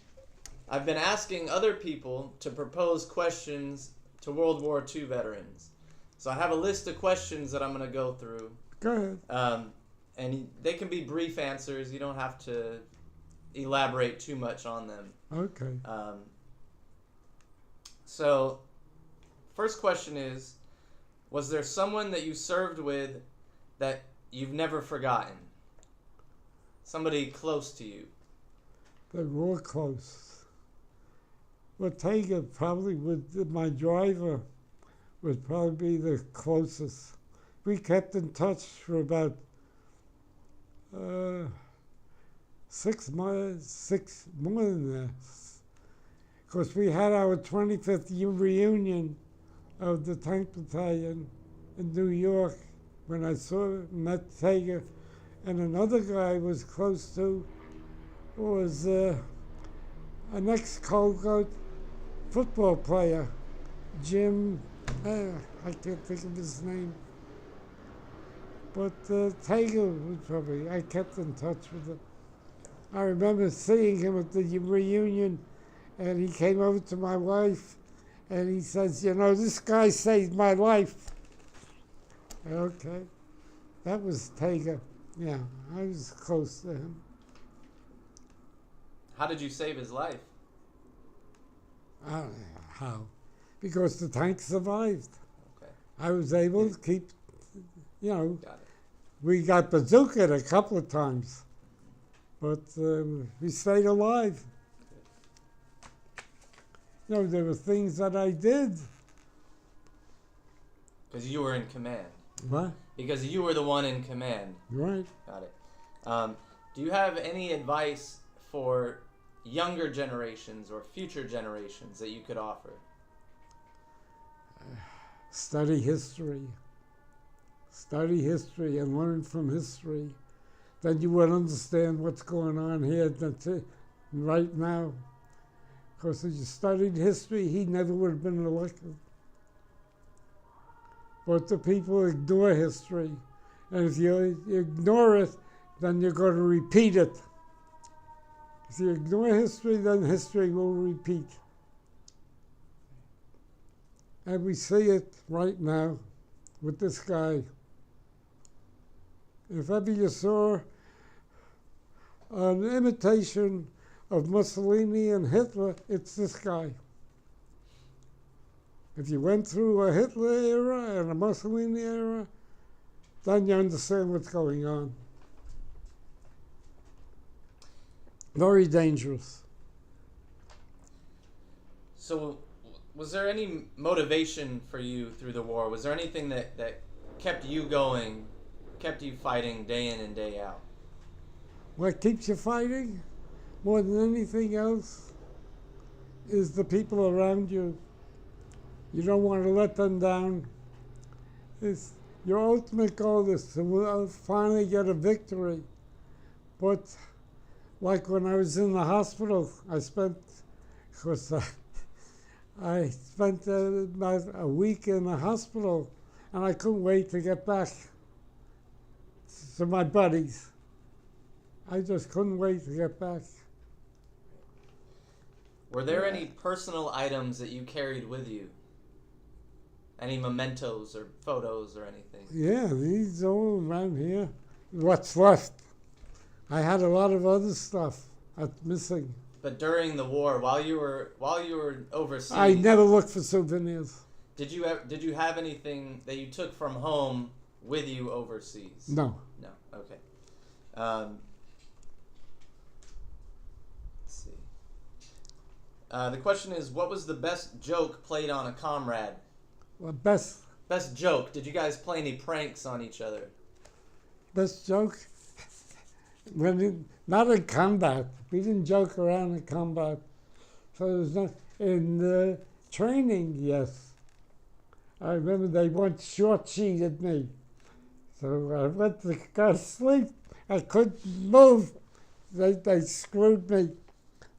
I've been asking other people to propose questions to World War II veterans. So I have a list of questions that I'm going to go through. Go ahead. And they can be brief answers. You don't have to elaborate too much on them. Okay. So, first question is, was there someone that you served with that you've never forgotten? Somebody close to you? They were close. But Tager probably my driver would probably be the closest. We kept in touch for about 6 months, more than that. Because we had our 25th reunion of the Tank Battalion in New York when I met Tager. And another guy was close to was an ex-Cold Guard football player, Jim, I can't think of his name. But Tager was probably, I kept in touch with him. I remember seeing him at the reunion, and he came over to my wife, and he says, you know, this guy saved my life. Okay. That was Tager. Yeah, I was close to him. How did you save his life? How? Because the tank survived. Okay. I was able to keep, you know, Got it. we got bazookaed a couple of times, but we stayed alive. You know, there were things that I did. Because you were in command. What? Because you were the one in command. Right. Got it. Do you have any advice for younger generations or future generations that you could offer? Study history. Study history and learn from history. Then you would understand what's going on here right now. Because if you studied history, he never would have been elected. But the people ignore history. And if you ignore it, then you're going to repeat it. If you ignore history, then history will repeat. And we see it right now with this guy. If ever you saw an imitation of Mussolini and Hitler, it's this guy. If you went through a Hitler era and a Mussolini era, then you understand what's going on. Very dangerous. So, was there any motivation for you through the war? Was there anything that kept you going, kept you fighting day in and day out? What keeps you fighting more than anything else is the people around you. You don't want to let them down. Your ultimate goal is to finally get a victory. But like when I was in the hospital, I spent about a week in the hospital, and I couldn't wait to get back to my buddies. I just couldn't wait to get back. Were there any personal items that you carried with you? Any mementos or photos or anything? Yeah, these all around here. What's left? I had a lot of other stuff that's missing. But during the war, while you were overseas, I never looked for souvenirs. Did you have anything that you took from home with you overseas? No. No. Okay. Let's see. The question is, what was the best joke played on a comrade? Well, best joke. Did you guys play any pranks on each other? Best joke? Not in combat. We didn't joke around in combat. So there's not in training. Yes, I remember they once short-sheeted me. So I went to go to sleep. I couldn't move. They screwed me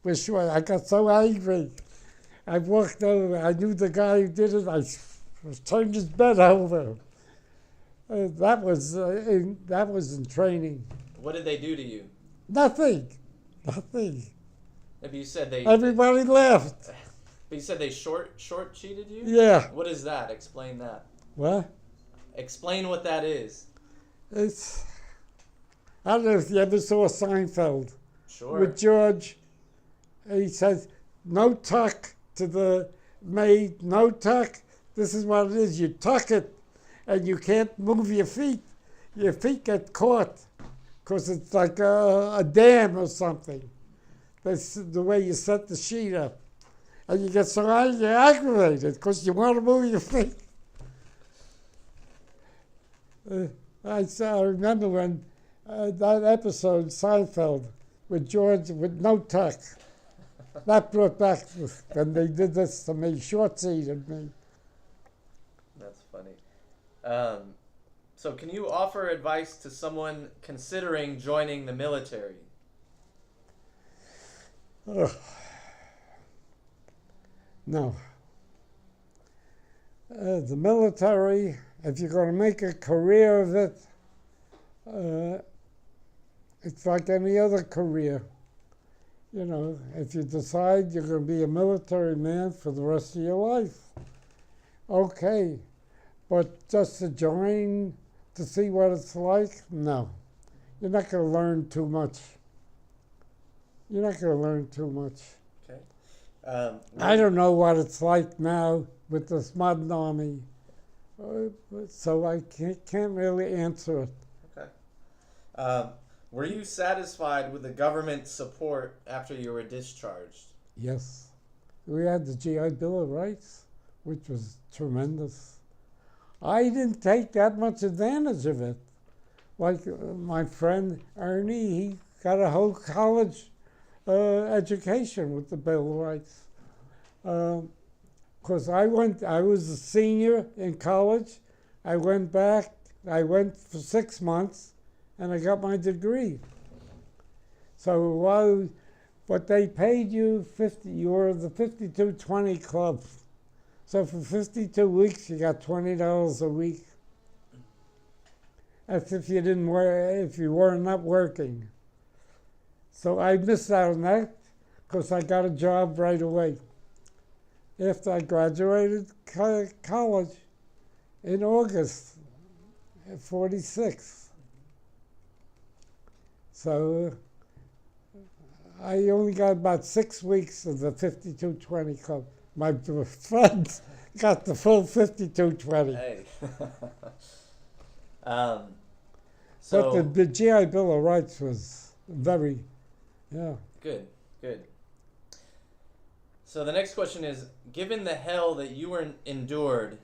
with short. I got so angry. I walked over. I knew the guy who did it. I turned his bed over. That was in training. What did they do to you? Nothing. Maybe you said they. Everybody left. But you said they short cheated you? Yeah. What is that? Explain that. What? Explain what that is. It's. I don't know if you ever saw Seinfeld. Sure. With George. He says, "No tuck to the maid. No tuck. This is what it is. You tuck it, and you can't move your feet. Your feet get caught, because it's like a dam or something. That's the way you set the sheet up. And you get so aggravated because you want to move your feet." I remember when that episode, Seinfeld, with George with no tuck. That brought back when they did this to me, short-seated me. That's funny. So can you offer advice to someone considering joining the military? No. The military, if you're going to make a career of it, it's like any other career. You know, if you decide you're going to be a military man for the rest of your life, okay. But just to join to see what it's like, no. You're not going to learn too much. Okay. I don't know what it's like now with this modern army, so I can't really answer it. Okay. Were you satisfied with the government support after you were discharged? Yes. We had the GI Bill of Rights, which was tremendous. I didn't take that much advantage of it. Like my friend Ernie, he got a whole college education with the Bill of Rights. Because I was a senior in college. I went for 6 months, and I got my degree. So but they paid you you were the 5220 club. So for 52 weeks, you got $20 a week. That's if you were not working. So I missed out on that because I got a job right away. After I graduated college in August at 46. So I only got about 6 weeks of the 5220 club. My friends got the full 5220. Hey. But the GI Bill of Rights was very, yeah. Good. So the next question is, given the hell that you endured,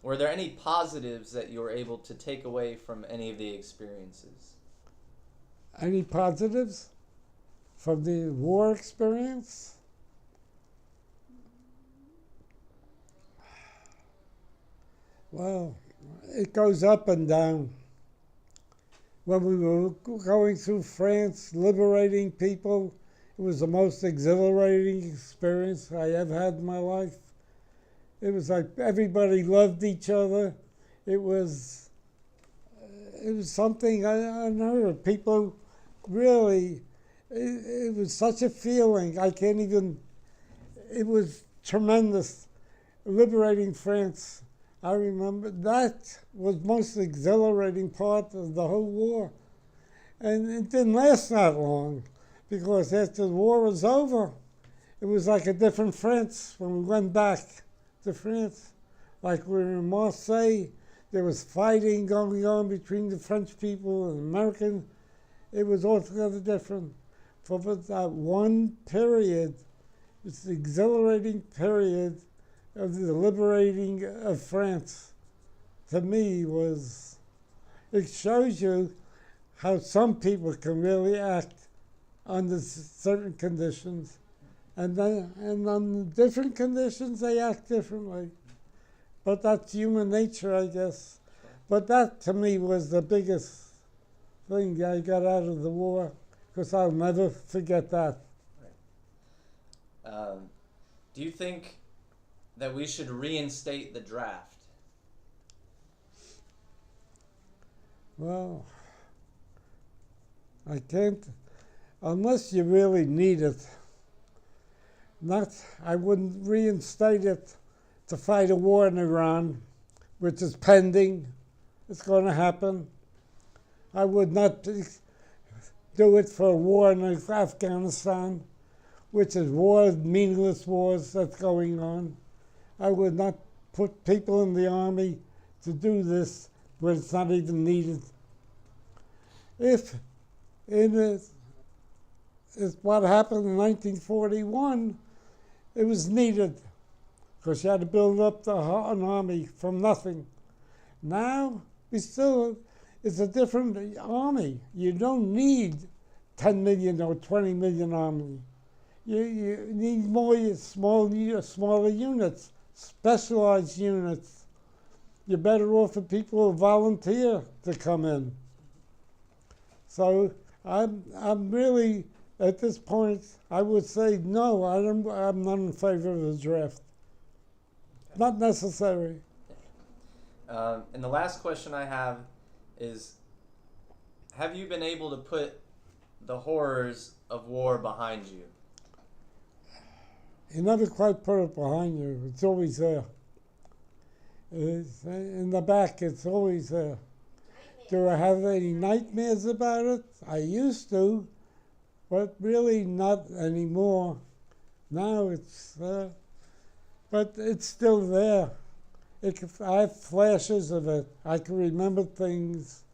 were there any positives that you were able to take away from any of the experiences? Any positives from the war experience? Well, it goes up and down. When we were going through France, liberating people, it was the most exhilarating experience I ever had in my life. It was like everybody loved each other. It was something unheard of. People really, it was such a feeling. It was tremendous. Liberating France. I remember that was the most exhilarating part of the whole war. And it didn't last that long, because after the war was over, it was like a different France when we went back to France. Like we were in Marseille, There was fighting going on between the French people and Americans. It was altogether different. For that one period, it's the exhilarating period of the liberating of France, to me was, it shows you how some people can really act under certain conditions, and then and on different conditions they act differently. But that's human nature, I guess. But that to me was the biggest thing I got out of the war, because I'll never forget that. Right. Do you think that we should reinstate the draft? Well, I can't, unless you really need it. I wouldn't reinstate it to fight a war in Iran, which is pending. It's going to happen. I would not do it for a war in Afghanistan, which is wars, meaningless wars that's going on. I would not put people in the army to do this when it's not even needed. If what happened in 1941, it was needed, because you had to build up an army from nothing. Now, it's a different army. You don't need 10 million or 20 million army. You need more smaller units, specialized units. You're better off for people who volunteer to come in. So I'm really, at this point, I would say no, I'm not in favor of the draft. Okay. Not necessary. And the last question I have is, have you been able to put the horrors of war behind you? You never quite put it behind you. It's always there. It's in the back, it's always there. Do I have any nightmares about it? I used to, but really not anymore. Now it's there, but it's still there. I have flashes of it. I can remember things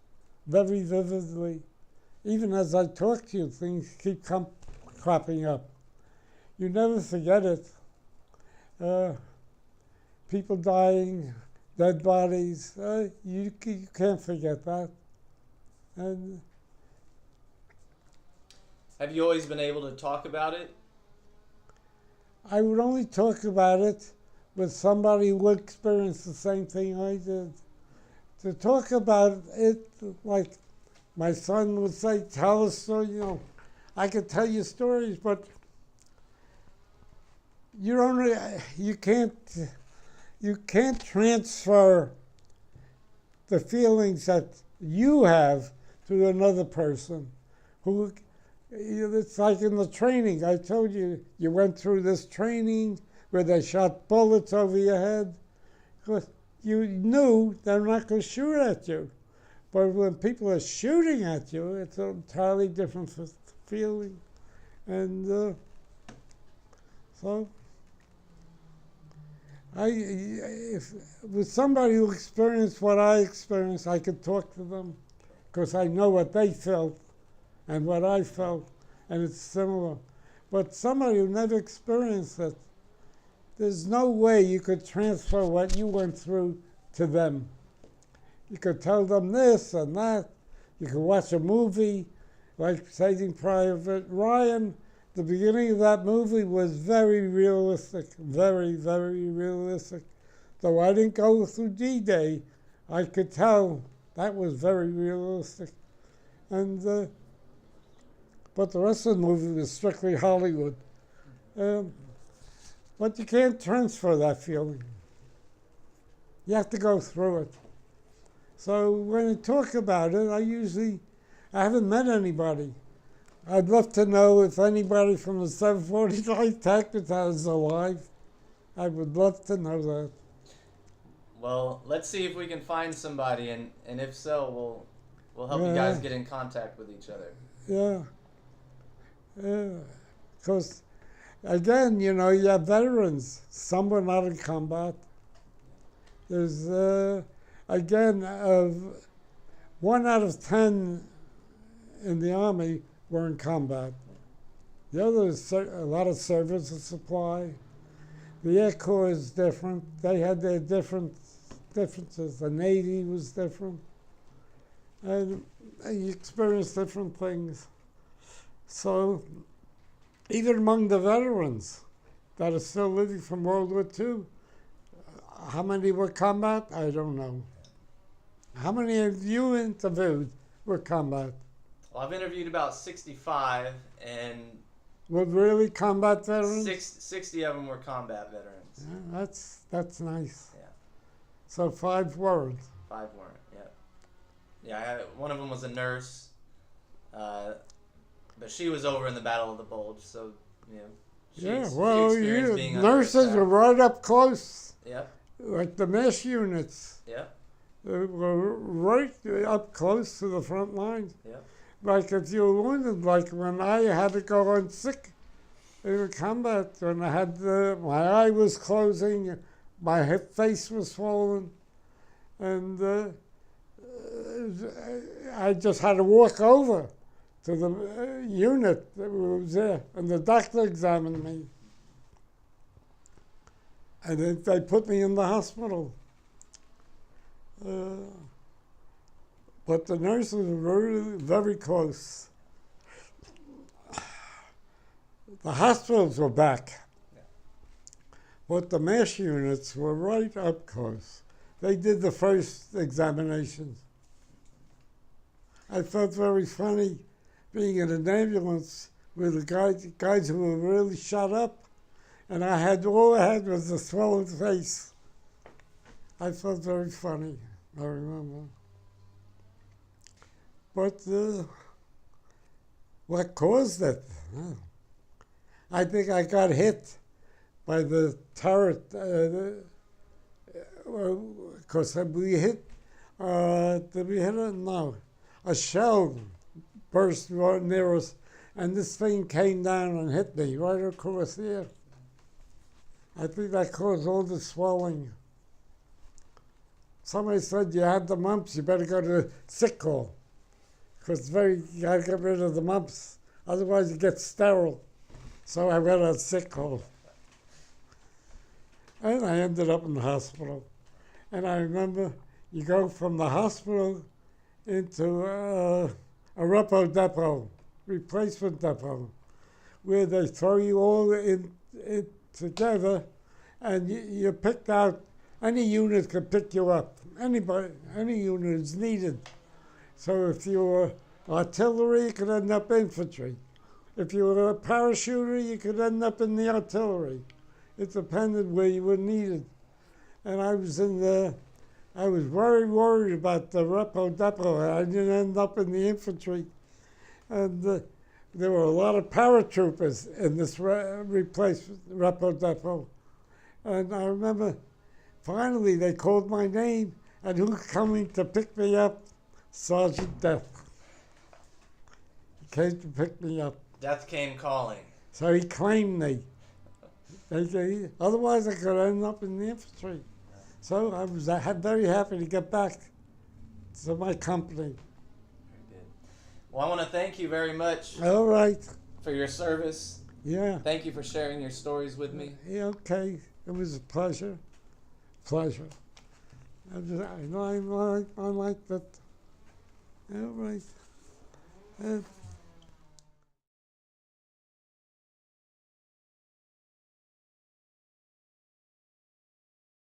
very vividly. Even as I talk to you, things keep cropping up. You never forget it. People dying, dead bodies, you can't forget that. And have you always been able to talk about it? I would only talk about it with somebody who experienced the same thing I did. To talk about it, like my son would say, tell a story, I could tell you stories, but you can't transfer the feelings that you have to another person. It's like in the training. I told you, you went through this training where they shot bullets over your head, because you knew they're not going to shoot at you. But when people are shooting at you, it's an entirely different feeling. And so, with somebody who experienced what I experienced, I could talk to them, because I know what they felt and what I felt, and it's similar. But somebody who never experienced it, there's no way you could transfer what you went through to them. You could tell them this and that. You could watch a movie, like Saving Private Ryan. The beginning of that movie was very realistic, very, very realistic. Though I didn't go through D-Day, I could tell that was very realistic. And but the rest of the movie was strictly Hollywood. But you can't transfer that feeling. You have to go through it. So when I talk about it, I haven't met anybody. I'd love to know if anybody from the 745 Tactics is alive. I would love to know that. Well, let's see if we can find somebody, and if so, we'll help you guys get in contact with each other. Yeah. Because, again, you have veterans. Some were not in combat. There's again, 1 out of 10 in the Army were in combat. The others, a lot of service and supply. The Air Corps is different. They had their differences. The Navy was different. And you experience different things. So even among the veterans that are still living from World War II, how many were combat? I don't know. How many of you interviewed were combat? Well, I've interviewed about 65, and were really combat veterans? 60 of them were combat veterans. Yeah, that's nice. Yeah. So 5 weren't. 5 weren't. Yeah. One of them was a nurse, but she was over in the Battle of the Bulge, so she experienced being under nurses attack. were right up close. Yep. Like the mesh units. Yep. They were right up close to the front lines. Yep. Like if you were wounded, like when I had to go on sick in combat, when I had my eye was closing, my face was swollen, and I just had to walk over to the unit that was there, and the doctor examined me. And they put me in the hospital. But the nurses were very, very close. The hospitals were back. But the mesh units were right up close. They did the first examinations. I felt very funny being in an ambulance with the guys who were really shot up, and all I had was a swollen face. I felt very funny, I remember. But what caused it? I think I got hit by the turret, because we hit, did we hit it? No. A shell burst right near us, and this thing came down and hit me right across here. I think that caused all the swelling. Somebody said you had the mumps, you better go to sick call, because you got to get rid of the mumps, otherwise you get sterile. So I went on sick call. And I ended up in the hospital. And I remember you go from the hospital into a repo depot, replacement depot, where they throw you all in together, and you're picked out. Any unit can pick you up. Anybody, any unit is needed. So if you were artillery, you could end up infantry. If you were a parachuter, you could end up in the artillery. It depended where you were needed. And I was in the, I was very worried about the repo depot. I didn't end up in the infantry. And there were a lot of paratroopers in this replacement repo depot. And I remember finally they called my name, and who's coming to pick me up? Sergeant Death. He came to pick me up. Death came calling. So he claimed me. Otherwise I could end up in the infantry. So I was very happy to get back to my company. Very good. Well, I want to thank you very much. All right. For your service. Yeah. Thank you for sharing your stories with me. Yeah, okay. It was a pleasure. Pleasure. I like that. All right.